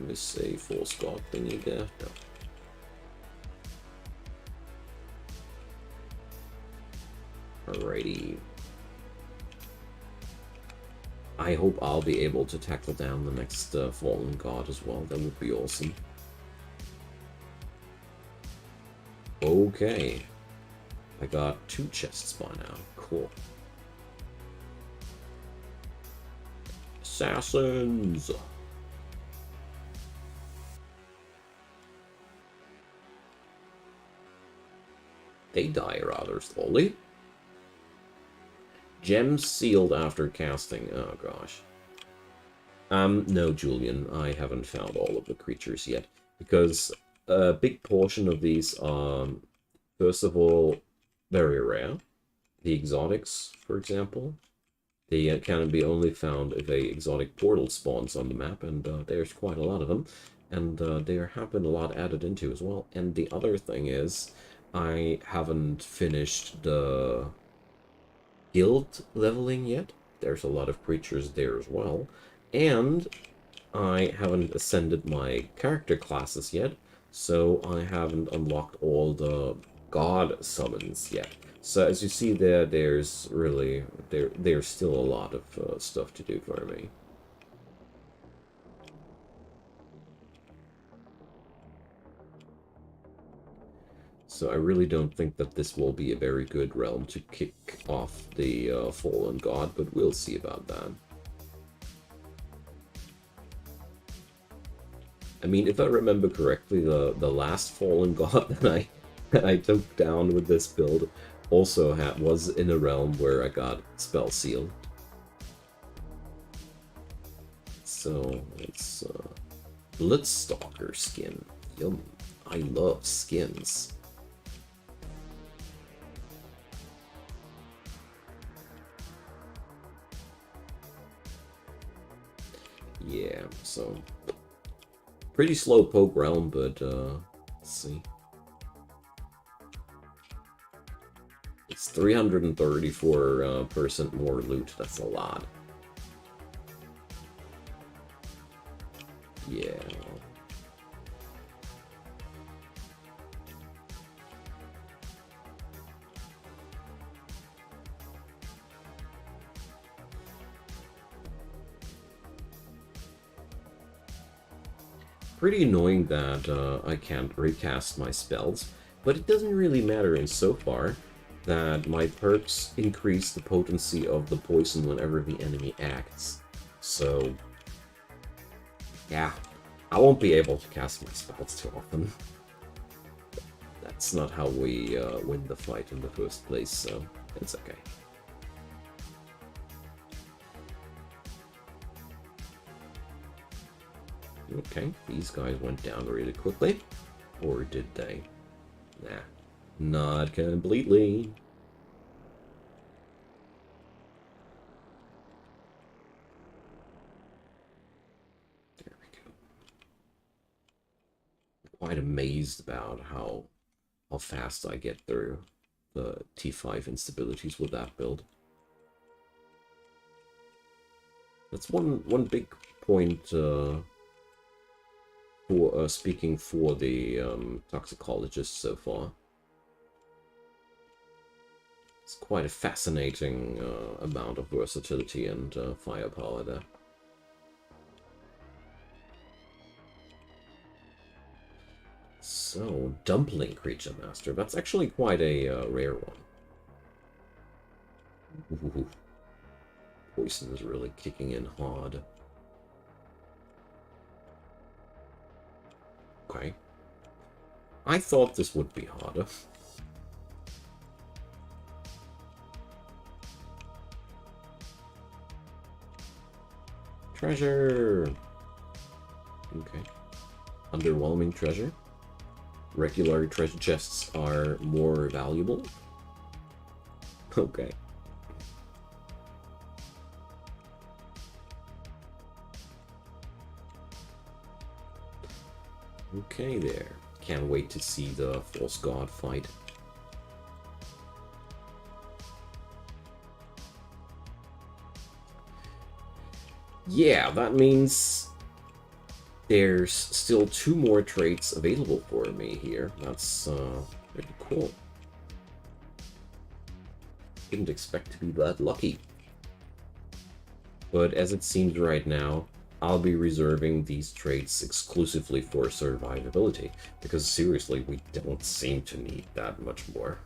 miss a False God thingy there? No. Alrighty. I hope I'll be able to tackle down the next Fallen God as well. That would be awesome. Okay. I got 2 chests by now. Cool. Assassins! They die rather slowly. Gems sealed after casting. Oh gosh. No, Julian, I haven't found all of the creatures yet. Because a big portion of these are, first of all, very rare. The exotics, for example. They can be only found if a exotic portal spawns on the map, and there's quite a lot of them. And there have been a lot added into as well. And the other thing is, I haven't finished the guild leveling yet. There's a lot of creatures there as well. And I haven't ascended my character classes yet, so I haven't unlocked all the god summons yet. So as you see there, there's really, there's still a lot of stuff to do for me. So I really don't think that this will be a very good realm to kick off the Fallen God, but we'll see about that. I mean, if I remember correctly, the last Fallen God that I took down with this build also was in a realm where I got spell sealed. So it's Bloodstalker skin. Yum! I love skins. Yeah, so pretty slow poke realm, but let's see. It's 334% more loot. That's a lot. Yeah. Pretty annoying that I can't recast my spells, but it doesn't really matter insofar that my perks increase the potency of the poison whenever the enemy acts. So, yeah, I won't be able to cast my spells too often. That's not how we win the fight in the first place, so it's okay. Okay, these guys went down really quickly. Or did they? Nah, not completely. There we go. Quite amazed about how fast I get through the T5 instabilities with that build. That's one big point for speaking for the toxicologists so far. It's quite a fascinating amount of versatility and firepower there. So, Dumpling Creature Master. That's actually quite a rare one. Ooh. Poison is really kicking in hard. Okay. I thought this would be harder. Treasure! Okay. Underwhelming treasure. Regular treasure chests are more valuable. Okay. Okay there. Can't wait to see the False God fight. Yeah, that means there's still 2 more traits available for me here. That's pretty cool. Didn't expect to be that lucky. But as it seems right now, I'll be reserving these traits exclusively for survivability, because seriously, we don't seem to need that much more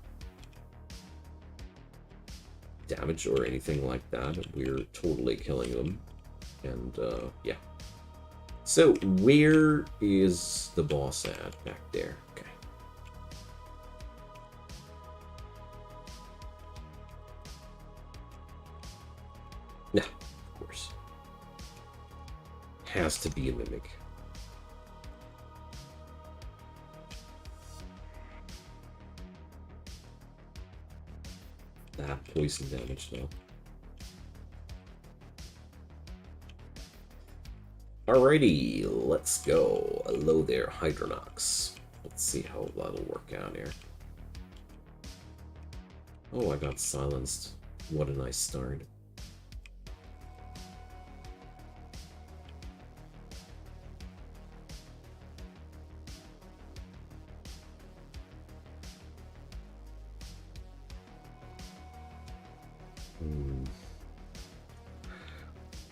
damage or anything like that. We're totally killing them. And, yeah. So, where is the boss at? Back there. Okay. Nah, of course. Has to be a mimic. That poison damage, though. Alrighty, let's go. Hello there, Hydronox. Let's see how that'll work out here. Oh, I got silenced. What a nice start.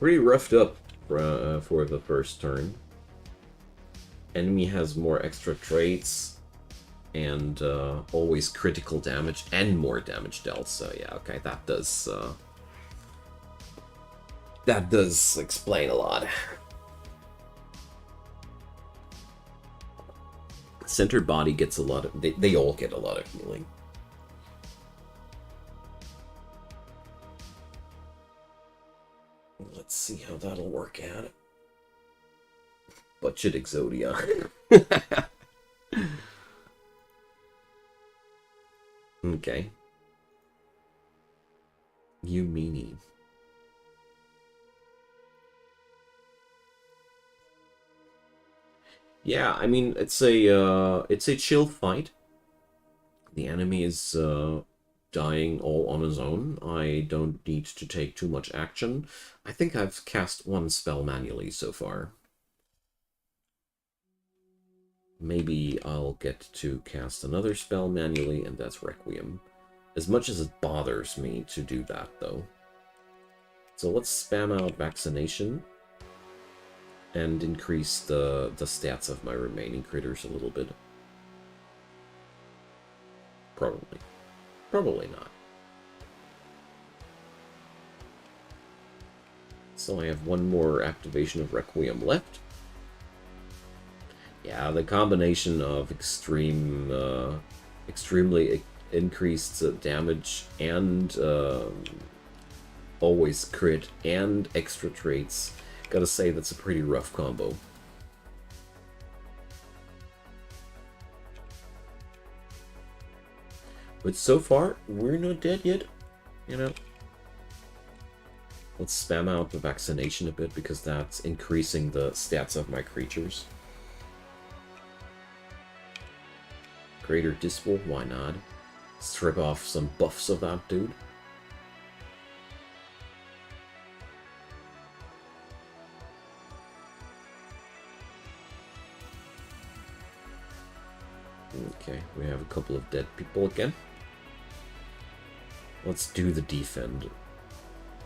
Pretty roughed up for the first turn. Enemy has more extra traits and always critical damage and more damage dealt. So yeah, okay, that does explain a lot. Center body gets a lot of they all get a lot of healing. Let's see how that'll work out. Budget Exodia. Okay. You meanie. Yeah, I mean it's a chill fight. The enemy is dying all on his own. I don't need to take too much action. I think I've cast one spell manually so far. Maybe I'll get to cast another spell manually, and that's Requiem. As much as it bothers me to do that, though. So let's spam out Vaccination and increase the stats of my remaining critters a little bit. Probably. Probably not. So I have one more activation of Requiem left. Yeah, the combination of extremely increased damage and always crit and extra traits. Gotta say, that's a pretty rough combo. But so far, we're not dead yet, you know. Let's spam out the Vaccination a bit, because that's increasing the stats of my creatures. Greater Dismal, why not? Strip off some buffs of that dude. Okay, we have a couple of dead people again. Let's do the defend.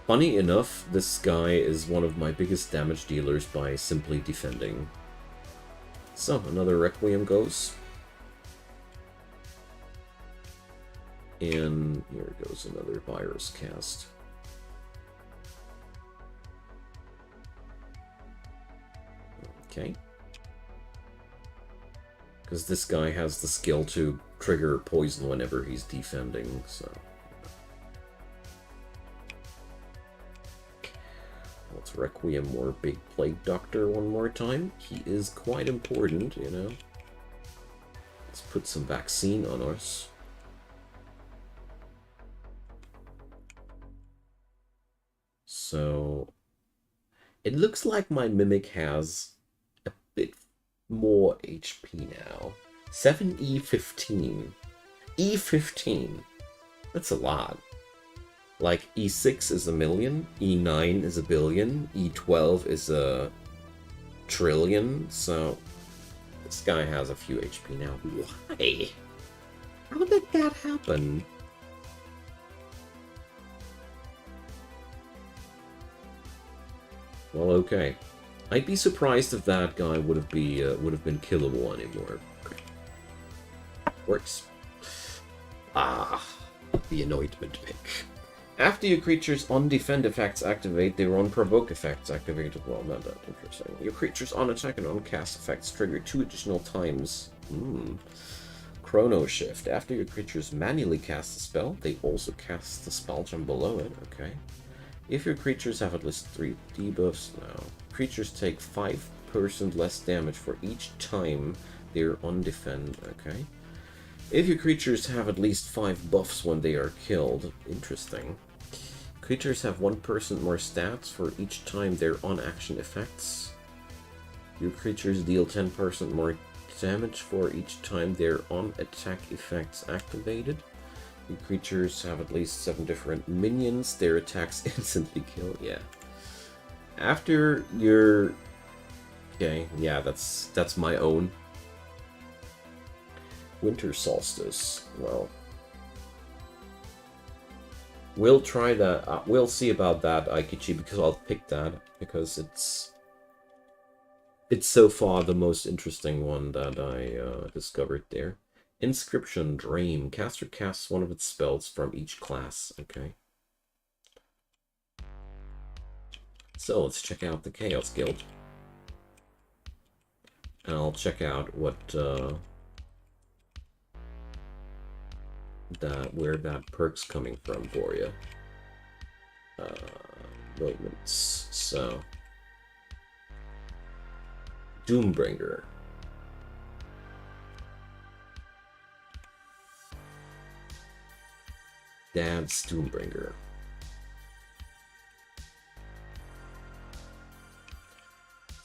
Funny enough, this guy is one of my biggest damage dealers by simply defending. So, another Requiem goes. And here goes another Virus cast. Okay. Because this guy has the skill to trigger poison whenever he's defending, so... Let's Requiem or Big Plague Doctor one more time. He is quite important, you know. Let's put some vaccine on us. So... It looks like my Mimic has a bit more HP now. 7E15. E15. That's a lot. Like, E6 is a million, E9 is a billion, E12 is a trillion, so this guy has a few HP now. Why? How did that happen? Well, okay. I'd be surprised if that guy would have been killable anymore. Works. Ah, the Anointment pick. After your creature's on-defend effects activate, their on-provoke effects activate as well. Not that interesting. Your creature's on-attack and on-cast effects trigger 2 additional times. Chrono Shift. After your creatures manually cast a spell, they also cast the spell gem below it. Okay. If your creatures have at least 3 debuffs now, creatures take 5% less damage for each time they're on defend. Okay. If your creatures have at least 5 buffs when they are killed, interesting. Creatures have 1% more stats for each time they're on action effects. Your creatures deal 10% more damage for each time they're on attack effects activated. Your creatures have at least 7 different minions. Their attacks instantly kill. Yeah. After your... Okay, yeah, that's my own. Winter Solstice. Well, we'll try that. We'll see about that, Aikichi, because I'll pick that because it's so far the most interesting one that I discovered there. Inscription Dream. Caster casts one of its spells from each class. Okay. So let's check out the Chaos Guild. And I'll check out what where that perk's coming from for you. Moments. So Doombringer. Dad's Doombringer.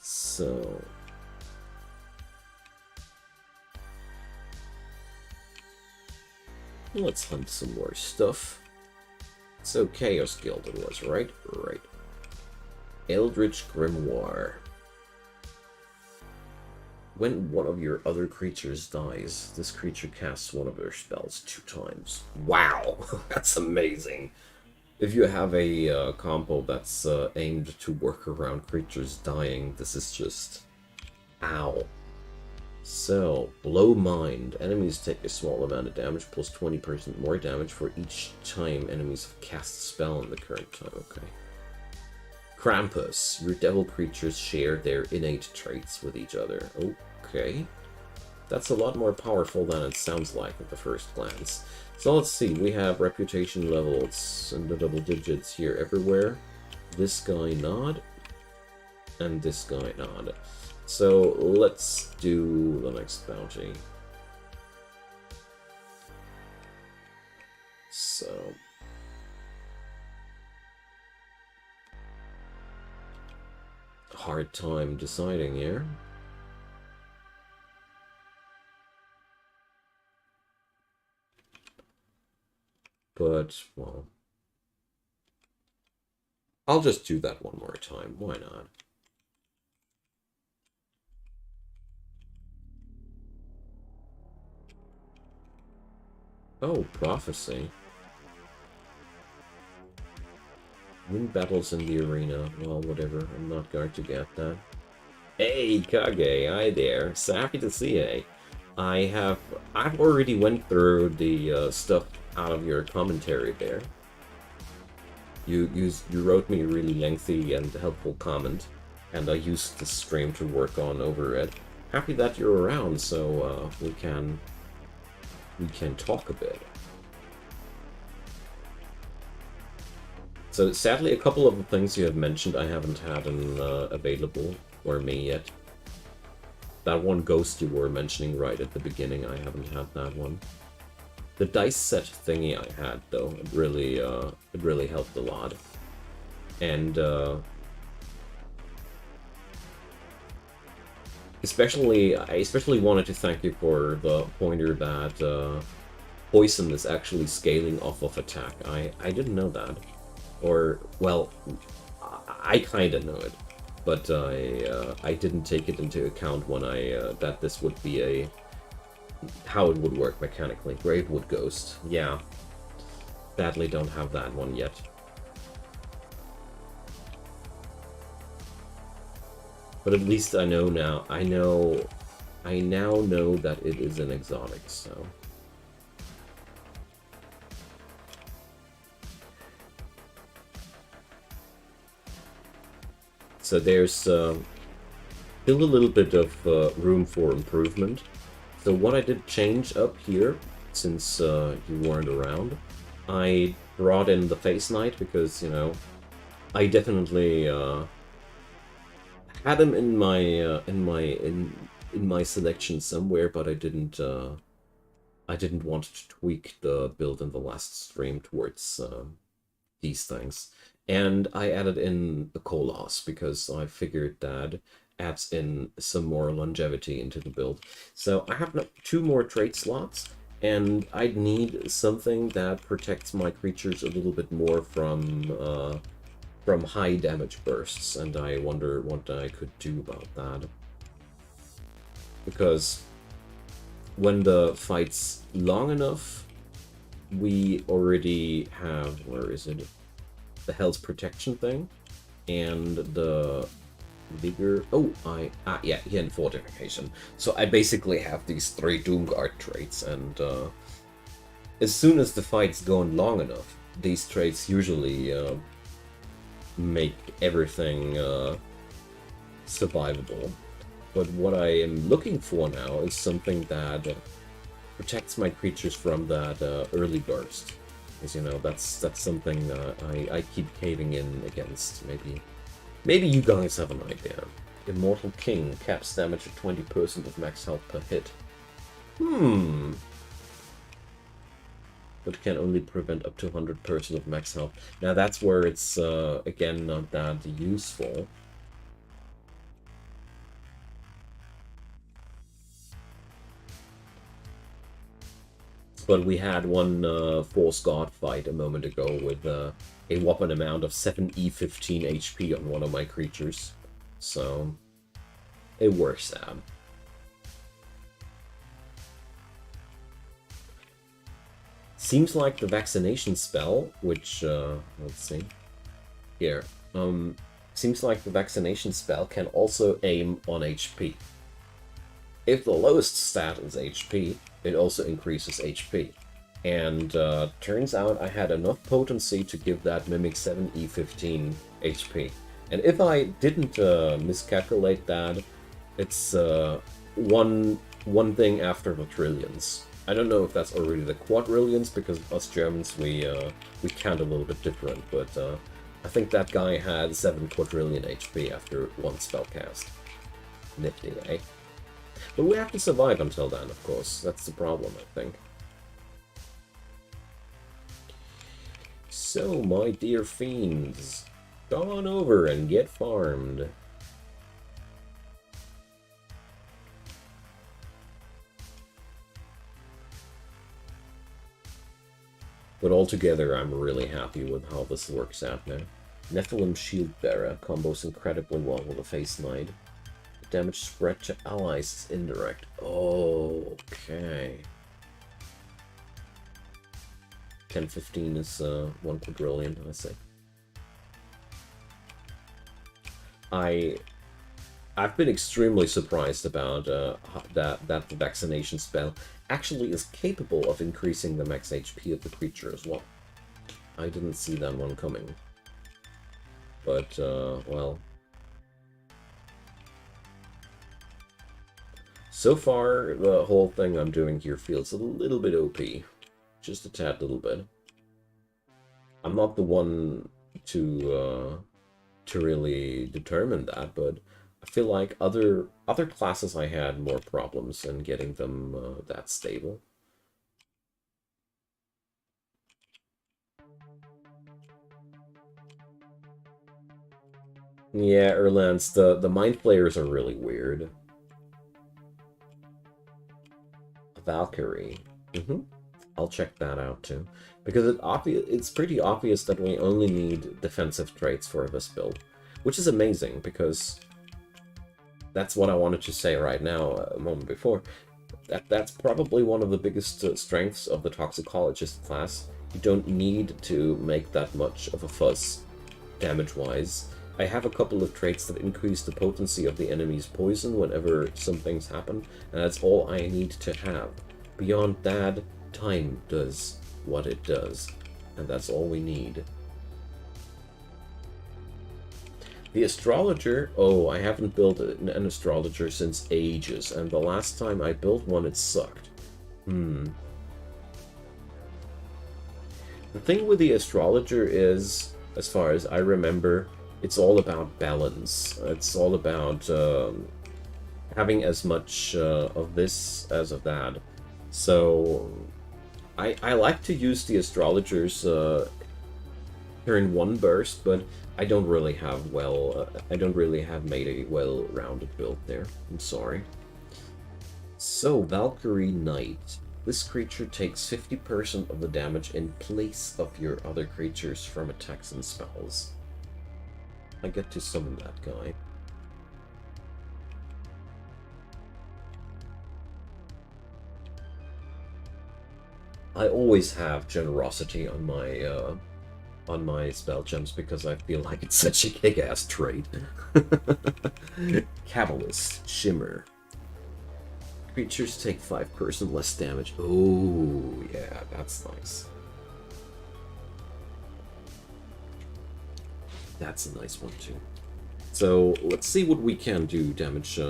So Let's hunt some more stuff. So Chaos Guild it was, right? Right. Eldritch Grimoire. When one of your other creatures dies, this creature casts one of their spells 2 times. Wow, that's amazing. If you have a combo that's aimed to work around creatures dying, this is just... ow. So, Blow Mind. Enemies take a small amount of damage, plus 20% more damage for each time enemies have cast a spell in the current time. Okay. Krampus. Your devil creatures share their innate traits with each other. Okay. That's a lot more powerful than it sounds like at the first glance. So let's see. We have reputation levels in the double digits here everywhere. This guy not. And this guy not. So let's do the next bounty. So hard time deciding here. But, well, I'll just do that one more time. Why not? Oh, Prophecy. Win battles in the arena. Well, whatever. I'm not going to get that. Hey, Kage. Hi there. So happy to see you. I've already went through the stuff out of your commentary there. You wrote me a really lengthy and helpful comment, and I used the stream to work on over it. Happy that you're around, so we can talk a bit. So sadly, a couple of the things you have mentioned I haven't had available for me yet. That one ghost you were mentioning right at the beginning, I haven't had that one. The dice set thingy I had though, it really helped a lot. And I especially wanted to thank you for the pointer that poison is actually scaling off of attack. I didn't know that. Or, well, I kinda know it, but I didn't take it into account when that this would be how it would work mechanically. Gravewood Ghost, yeah. Badly don't have that one yet. But at least I know now. I now know that it is an exotic, so. So there's still a little bit of room for improvement. So what I did change up here, since you weren't around, I brought in the Face Knight because, you know, I definitely had him in my selection somewhere, but I didn't want to tweak the build in the last stream towards these things. And I added in the Colas because I figured that adds in some more longevity into the build. So I have 2 more trait slots, and I'd need something that protects my creatures a little bit more from high damage bursts, and I wonder what I could do about that. Because when the fight's long enough, we already have, where is it? The Hell's Protection thing, and the Vigor. Oh, yeah, he had Fortification. So I basically have these 3 Doomguard traits, and as soon as the fight's going long enough, these traits usually make everything survivable. But what I am looking for now is something that protects my creatures from that early burst. Because, you know, that's something I keep caving in against. Maybe you guys have an idea. Immortal King caps damage at 20% of max health per hit. But can only prevent up to 100% of max health. Now that's where it's again not that useful. but we had one Force God fight a moment ago with a whopping amount of 7e15 HP on one of my creatures. So, it works out. Seems like the vaccination spell, which, let's see, here, seems like the vaccination spell can also aim on HP. If the lowest stat is HP, it also increases HP. And turns out I had enough potency to give that Mimic 7e15 HP. And if I didn't miscalculate that, it's one thing after the trillions. I don't know if that's already the quadrillions, because us Germans, we count a little bit different, but I think that guy had 7 quadrillion HP after one spell cast. Nifty, eh? But we have to survive until then, of course. That's the problem, I think. So, my dear fiends, go on over and get farmed. But altogether, I'm really happy with how this works out now. Nephilim Shield Bearer combos incredibly well with a Face Knight. Damage spread to allies is indirect. Oh, okay. 10-15 is 1 quadrillion, I say. I've been extremely surprised about that the vaccination spell actually is capable of increasing the max HP of the creature as well. I didn't see that one coming. But, well. So far, the whole thing I'm doing here feels a little bit OP. Just a tad little bit. I'm not the one to really determine that, but I feel like other classes I had more problems in getting them that stable. Yeah, Erlance, the mind flayers are really weird. Valkyrie. I'll check that out too. Because it's pretty obvious that we only need defensive traits for this build. Which is amazing, because that's what I wanted to say right now, a moment before. That's probably one of the biggest strengths of the Toxicologist class. You don't need to make that much of a fuss, damage-wise. I have a couple of traits that increase the potency of the enemy's poison whenever some things happen, and that's all I need to have. Beyond that, time does what it does, and that's all we need. The astrologer, oh, I haven't built an astrologer since ages, and the last time I built one, it sucked. The thing with the astrologer is, as far as I remember, it's all about balance. It's all about having as much of this as of that. So I like to use the astrologers turn 1 burst, but I don't really have made a well-rounded build there. I'm sorry. So Valkyrie Knight. This creature takes 50% of the damage in place of your other creatures from attacks and spells. I get to summon that guy. I always have generosity on my spell gems because I feel like it's such a kick-ass trait. Cabalist, Shimmer. Creatures take 5% less damage. Oh, yeah, that's nice. That's a nice one, too. So, let's see what we can do damage.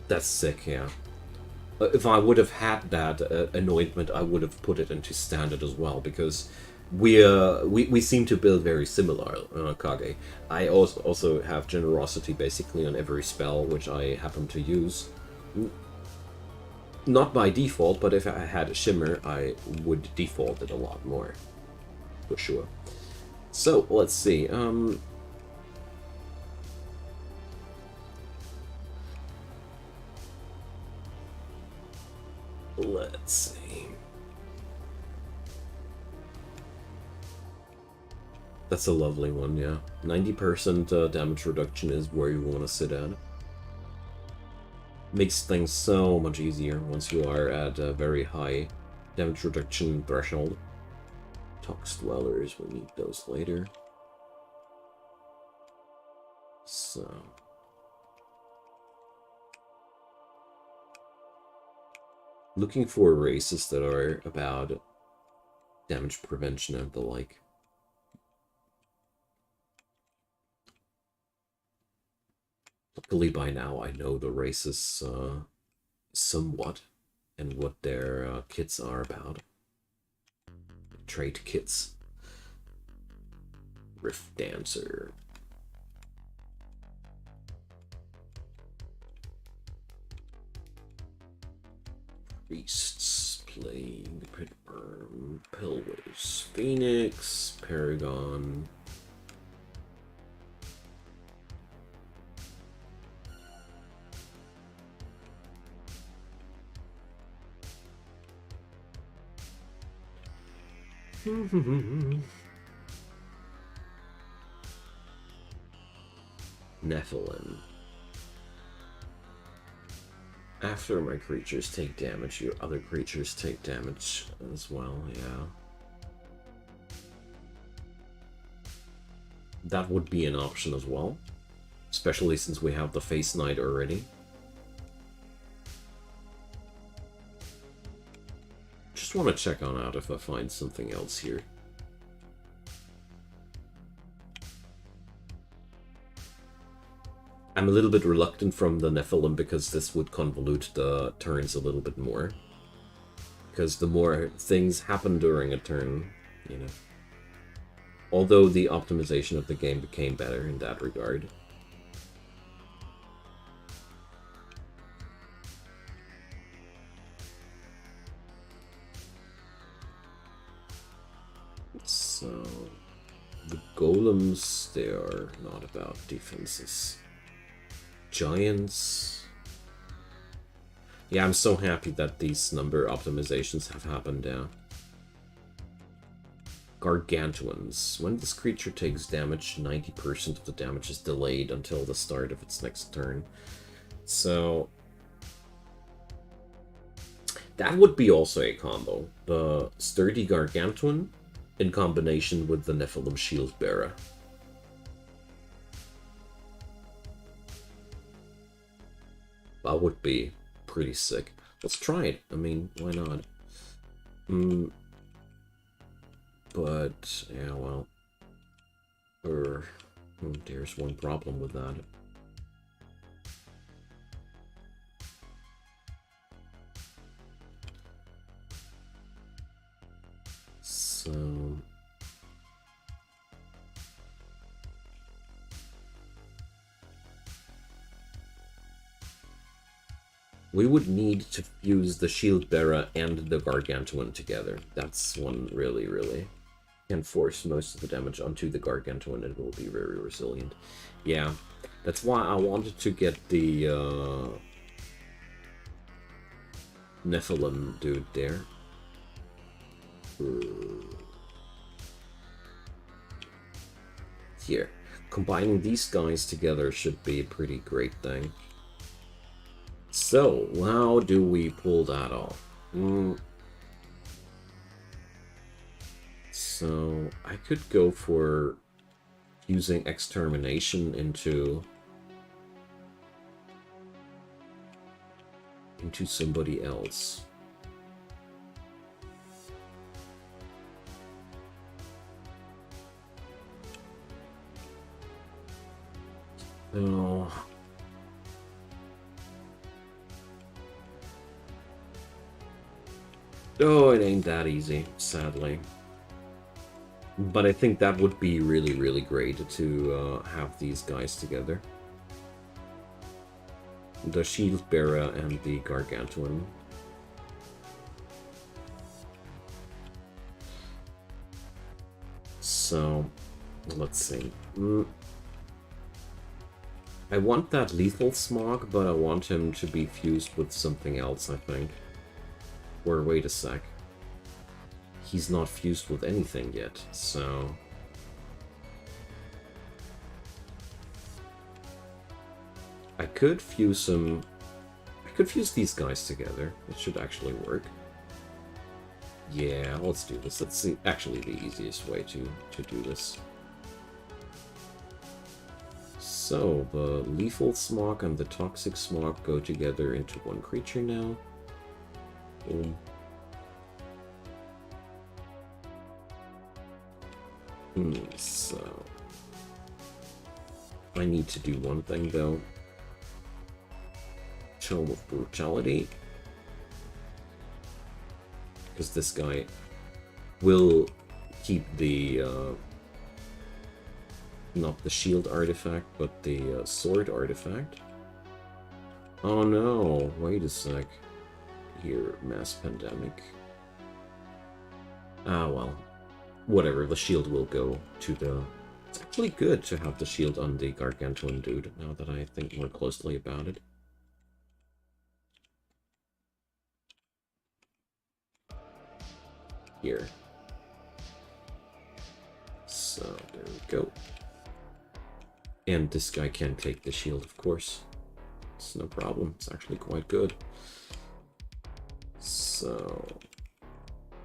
That's sick, yeah. If I would have had that anointment, I would have put it into standard as well, because we seem to build very similar, Kage. I also have generosity basically on every spell which I happen to use. Not by default, but if I had a Shimmer, I would default it a lot more. For sure. So, let's see. Let's see. That's a lovely one, yeah. 90% damage reduction is where you want to sit at. Makes things so much easier once you are at a very high damage reduction threshold. Tox Dwellers, we'll need those later. So... looking for races that are about damage prevention and the like. Luckily by now I know the races somewhat and what their kits are about. Trait kits. Rift Dancer. Priests, Plague, Pitworm, Pilwers, Phoenix, Paragon. Nephilim. After my creatures take damage, your other creatures take damage as well, yeah. That would be an option as well. Especially since we have the Face Knight already. Just want to check on out if I find something else here. I'm a little bit reluctant from the Nephilim because this would convolute the turns a little bit more. Because the more things happen during a turn, you know. Although the optimization of the game became better in that regard. So, the golems, they are not about defenses. Giants. Yeah, I'm so happy that these number optimizations have happened now. Gargantuans. When this creature takes damage, 90% of the damage is delayed until the start of its next turn. So... that would be also a combo. The Sturdy Gargantuan in combination with the Nephilim Shield Bearer. That would be pretty sick. Let's try it. I mean, why not? But, yeah, well... there's one problem with that. So... we would need to fuse the Shield Bearer and the Gargantuan together. That's one really can force most of the damage onto the Gargantuan and it will be very resilient. Yeah, that's why I wanted to get the Nephilim dude there. Here. Combining these guys together should be a pretty great thing. So, how do we pull that off? So, I could go for using Extermination into somebody else. Oh. Oh, it ain't that easy, sadly. But I think that would be really great to have these guys together. The Shield Bearer and the Gargantuan. So, let's see. I want that Lethal Smog, but I want him to be fused with something else, I think. Or wait a sec. He's not fused with anything yet, so... I could fuse them... I could fuse these guys together. It should actually work. Yeah, let's do this. That's actually the easiest way to do this. So, the lethal smog and the toxic smog go together into one creature now. Boom. So... I need to do one thing, though. Tome of Brutality. Because this guy will keep the... not the shield artifact, but the sword artifact. Oh no, wait a sec. Here, mass pandemic. Ah, well. Whatever, the shield will go to the... It's actually good to have the shield on the Gargantuan dude, now that I think more closely about it. Here. So, there we go. And this guy can take the shield, of course. It's no problem. It's actually quite good. So...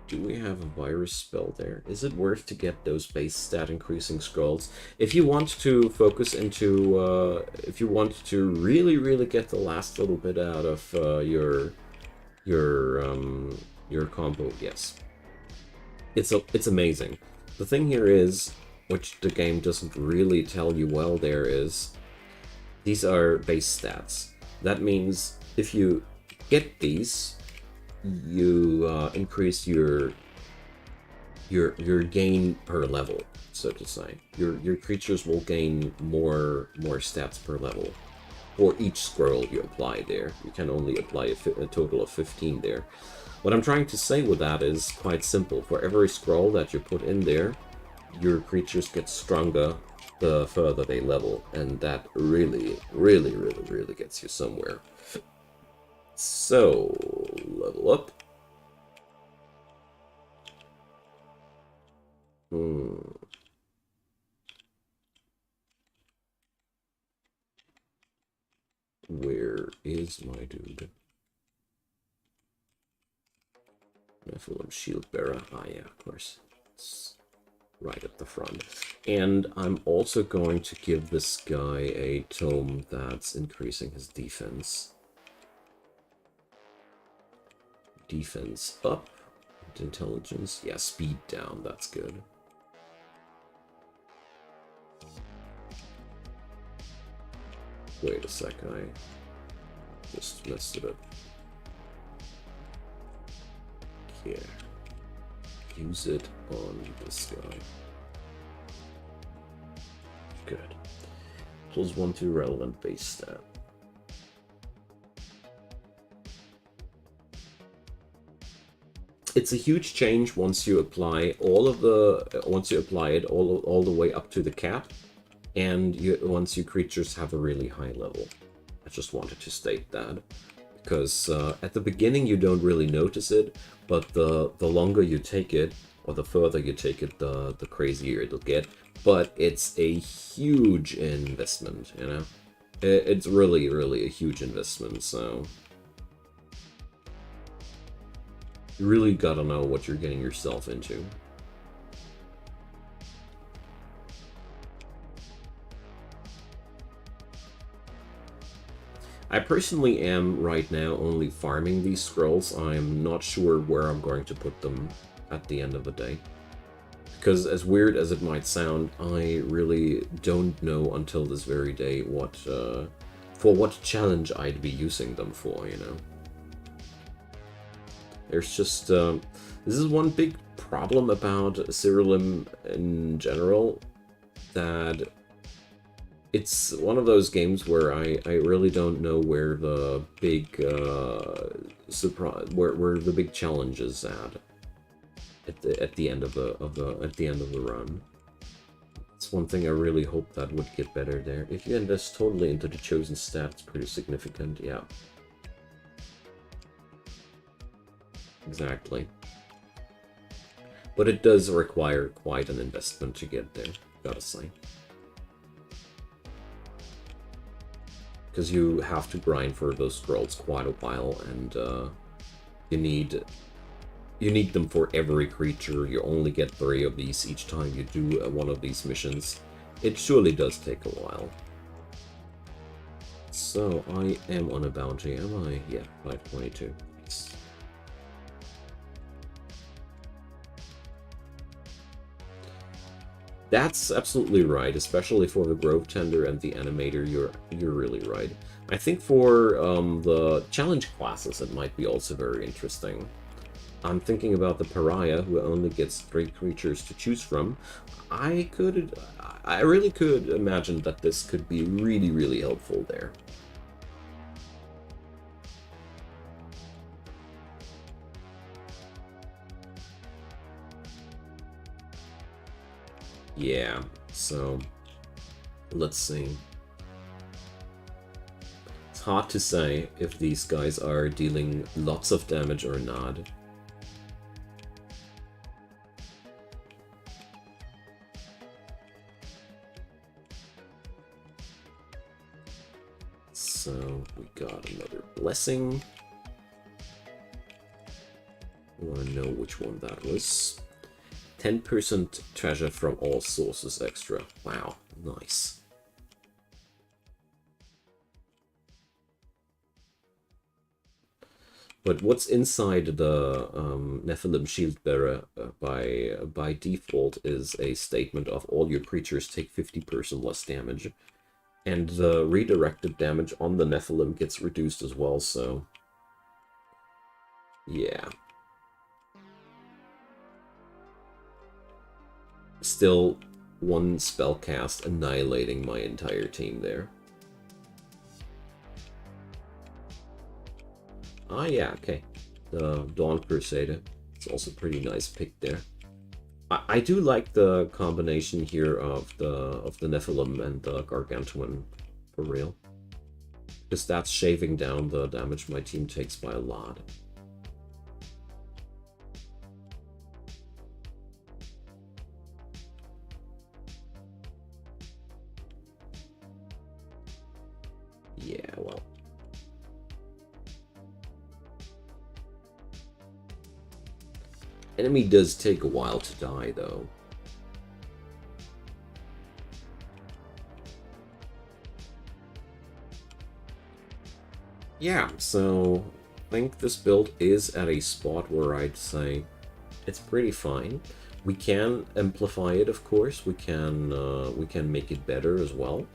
Do we have a virus spell there? Is it worth to get those base stat increasing scrolls? If you want to focus into... if you want to really get the last little bit out of your combo, yes. It's amazing. The thing here is, which the game doesn't really tell you well there, is these are base stats. That means if you get these, you increase your gain per level, so to say. Your creatures will gain more stats per level for each scroll you apply there. You can only apply a total of 15 there. What I'm trying to say with that is quite simple. For every scroll that you put in there, your creatures get stronger the further they level, and that really gets you somewhere. So, level up. Where is my dude? Nephilim Shield Bearer. Ah, yeah, of course. It's right at the front. And I'm also going to give this guy a tome that's increasing his defense. Defense up. And intelligence. Yeah, speed down. That's good. Wait a sec, I just messed it up. Yeah. Use it on this guy. Good. +1 to relevant base stat. It's a huge change once you apply all of the all the way up to the cap, and once your creatures have a really high level. I just wanted to state that. Because at the beginning you don't really notice it, but the longer you take it, or the further you take it, the crazier it'll get. But it's a huge investment, you know? It's really a huge investment, so... You really gotta know what you're getting yourself into. I personally am right now only farming these scrolls. I'm not sure where I'm going to put them at the end of the day. Because as weird as it might sound, I really don't know until this very day what for what challenge I'd be using them for, you know. There's just this is one big problem about Siralim in general, that it's one of those games where I really don't know where the big surprise, where the big challenge is at the end of the run. It's one thing I really hope that would get better there. If you invest totally into the chosen stat, it's pretty significant, yeah. exactly. But it does require quite an investment to get there, gotta say. Because you have to grind for those scrolls quite a while, and you need them for every creature. You only get 3 of these each time you do one of these missions. It surely does take a while. So I am on a bounty, am I? Yeah, 522. Nice. That's absolutely right, especially for the Grove Tender and the Animator. You're really right. I think for the challenge classes, it might be also very interesting. I'm thinking about the Pariah, who only gets 3 creatures to choose from. I really could imagine that this could be really, really helpful there. Yeah, so let's see. It's hard to say if these guys are dealing lots of damage or not. So we got another blessing. I want to know which one that was. 10% treasure from all sources extra. Wow, nice. But what's inside the Nephilim Shieldbearer by default is a statement of all your creatures take 50% less damage. And the redirected damage on the Nephilim gets reduced as well, so... yeah. Still, one spell cast annihilating my entire team there. Ah, yeah, okay. The Dawn Crusader. It's also a pretty nice pick there. I do like the combination here of the Nephilim and the Gargantuan, for real. Because that's shaving down the damage my team takes by a lot. Yeah, well. Enemy does take a while to die, though. Yeah, so I think this build is at a spot where I'd say it's pretty fine. We can amplify it, of course. We can make it better as well.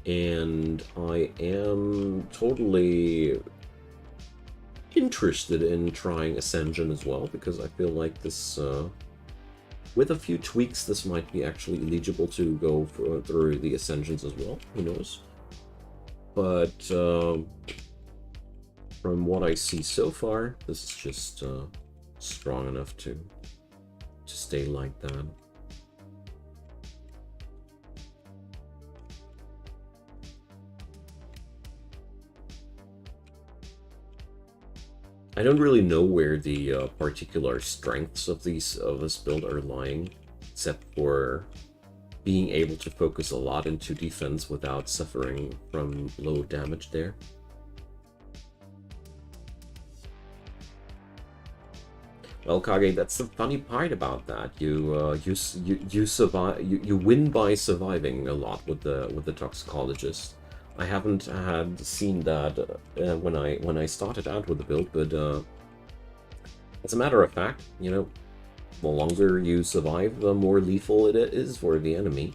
And I am totally interested in trying Ascension as well, because I feel like this, with a few tweaks, this might be actually eligible to go through the Ascensions as well. Who knows? But from what I see so far, this is just strong enough to stay like that. I don't really know where the particular strengths of this build are lying, except for being able to focus a lot into defense without suffering from low damage there. Well, Kage, that's the funny part about that. You survive. You win by surviving a lot with the toxicologist. I haven't seen that when I started out with the build, but as a matter of fact, you know, the longer you survive, the more lethal it is for the enemy.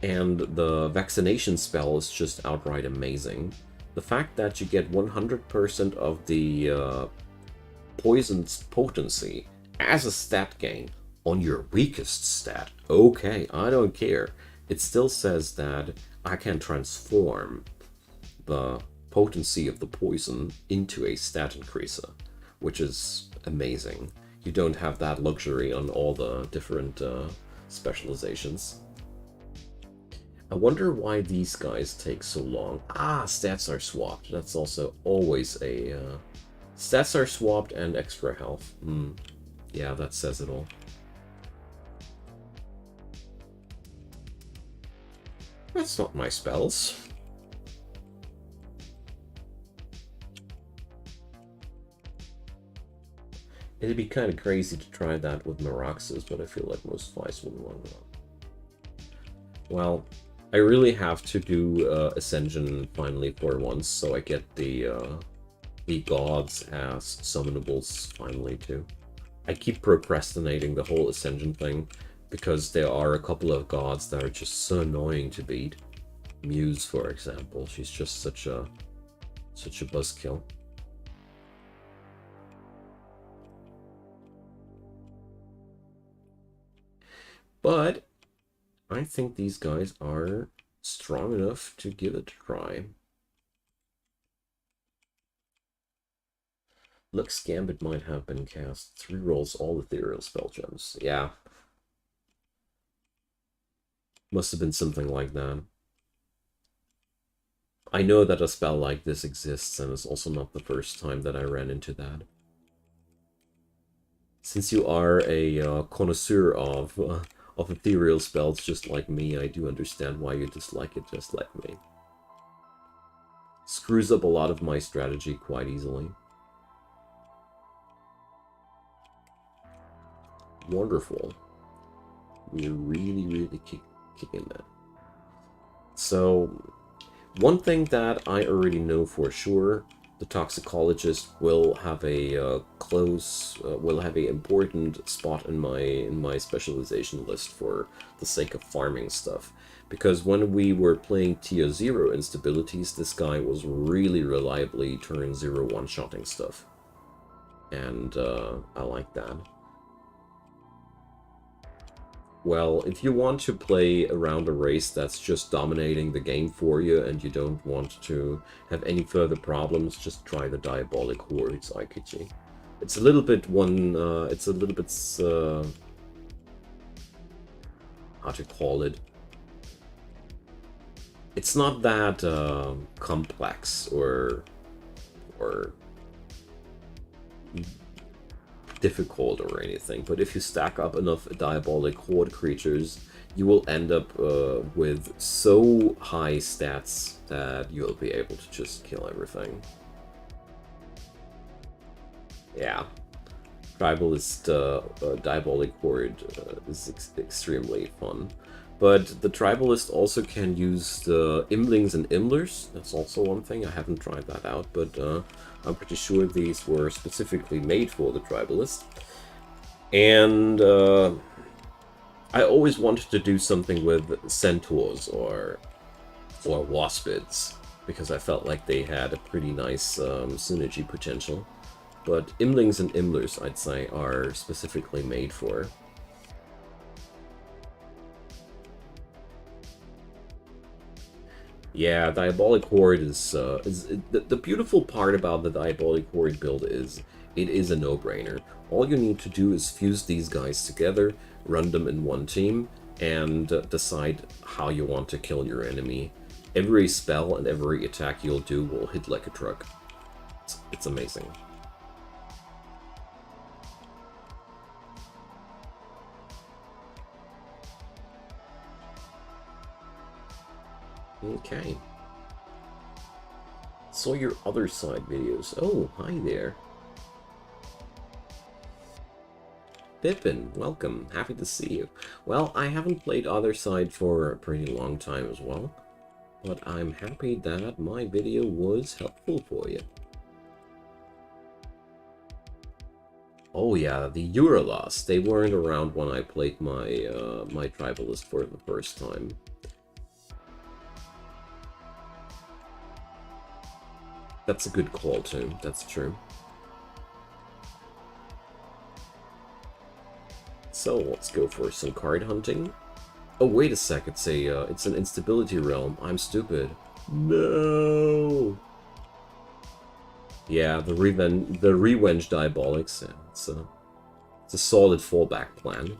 And the vaccination spell is just outright amazing. The fact that you get 100% of the poison's potency as a stat gain on your weakest stat. Okay, I don't care. It still says that I can transform the potency of the poison into a stat increaser, which is amazing. You don't have that luxury on all the different specializations. I wonder why these guys take so long. Ah, stats are swapped. That's also always a... Stats are swapped and extra health. Yeah, that says it all. That's not my spells. It'd be kind of crazy to try that with Meraxes, but I feel like most fights wouldn't want that. Well, I really have to do Ascension finally for once, so I get the gods as summonables finally too. I keep procrastinating the whole Ascension thing, because there are a couple of gods that are just so annoying to beat. Muse, for example, she's just such a buzzkill. But I think these guys are strong enough to give it a try. Lux Gambit might have been cast. 3 rolls all ethereal spell gems. Yeah. Must have been something like that. I know that a spell like this exists, and it's also not the first time that I ran into that. Since you are a connoisseur of ethereal spells just like me, I do understand why you dislike it just like me. Screws up a lot of my strategy quite easily. Wonderful. We're really kicking that. So, one thing that I already know for sure, the toxicologist will have a will have an important spot in my specialization list for the sake of farming stuff. Because when we were playing tier 0 instabilities, this guy was really reliably turn 0 one-shotting stuff. And I like that. Well, if you want to play around a race that's just dominating the game for you and you don't want to have any further problems, just try the Diabolic Horde's IKG. It's a little bit how to call it? It's not that complex or difficult or anything, but if you stack up enough Diabolic Horde creatures, you will end up with so high stats that you'll be able to just kill everything. Yeah. Tribalist Diabolic Horde is extremely fun. But the Tribalist also can use the Imlings and Imlers. That's also one thing. I haven't tried that out, but I'm pretty sure these were specifically made for the Tribalist. And I always wanted to do something with Centaurs or Waspids, because I felt like they had a pretty nice synergy potential. But Imlings and Imlers, I'd say, are specifically made for. Yeah, Diabolic Horde is the beautiful part about the Diabolic Horde build is it is a no-brainer. All you need to do is fuse these guys together, run them in one team, and decide how you want to kill your enemy. Every spell and every attack you'll do will hit like a truck. It's amazing. Okay. Saw your other side videos. Oh, hi there. Pippin, welcome. Happy to see you. Well, I haven't played other side for a pretty long time as well, but I'm happy that my video was helpful for you. Oh yeah, the Uralas. They weren't around when I played my my Tribalist for the first time. That's a good call too, that's true. So let's go for some card hunting. Oh wait a sec, it's an instability realm. I'm stupid. No. Yeah, the revenge diabolics. Yeah, it's a solid fallback plan.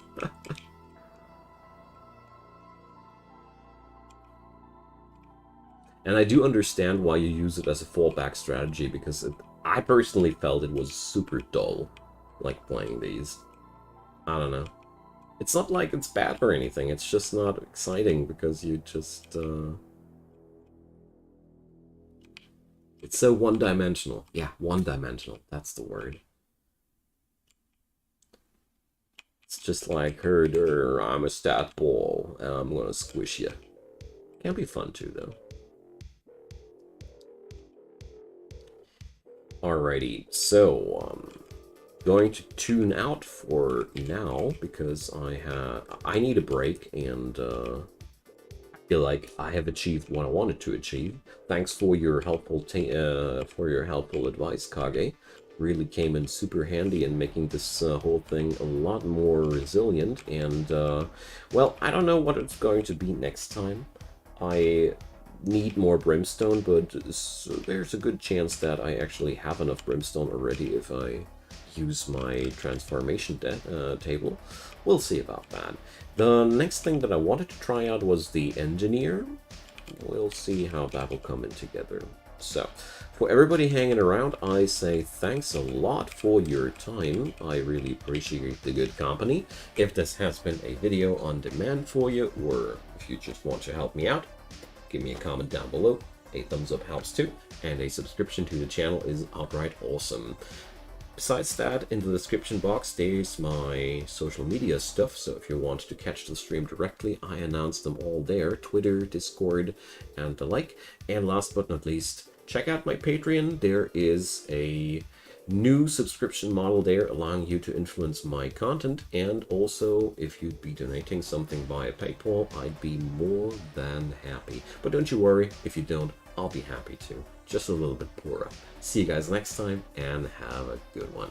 And I do understand why you use it as a fallback strategy, because I personally felt it was super dull, like, playing these. I don't know. It's not like it's bad or anything, it's just not exciting, because you just, it's so one-dimensional. Yeah, one-dimensional, that's the word. It's just like, herder, I'm a stat ball, and I'm gonna squish you. Can be fun too, though. Alrighty, so going to tune out for now because I need a break, and I feel like I have achieved what I wanted to achieve. Thanks for your helpful advice, Kage. Really came in super handy in making this whole thing a lot more resilient. And well, I don't know what it's going to be next time. I need more brimstone, but there's a good chance that I actually have enough brimstone already if I use my transformation table. We'll see about that. The next thing that I wanted to try out was the engineer. We'll see how that will come in together. So, for everybody hanging around, I say thanks a lot for your time. I really appreciate the good company. If this has been a video on demand for you, or if you just want to help me out, give me a comment down below. A thumbs up helps too, and a subscription to the channel is outright awesome. Besides that, in the description box, there's my social media stuff, so if you want to catch the stream directly, I announce them all there, Twitter, Discord, and the like. And last but not least, check out my Patreon. There is a new subscription model there allowing you to influence my content, and also if you'd be donating something via PayPal, I'd be more than happy. But don't you worry, if you don't, I'll be happy to. Just a little bit poorer. See you guys next time, and have a good one.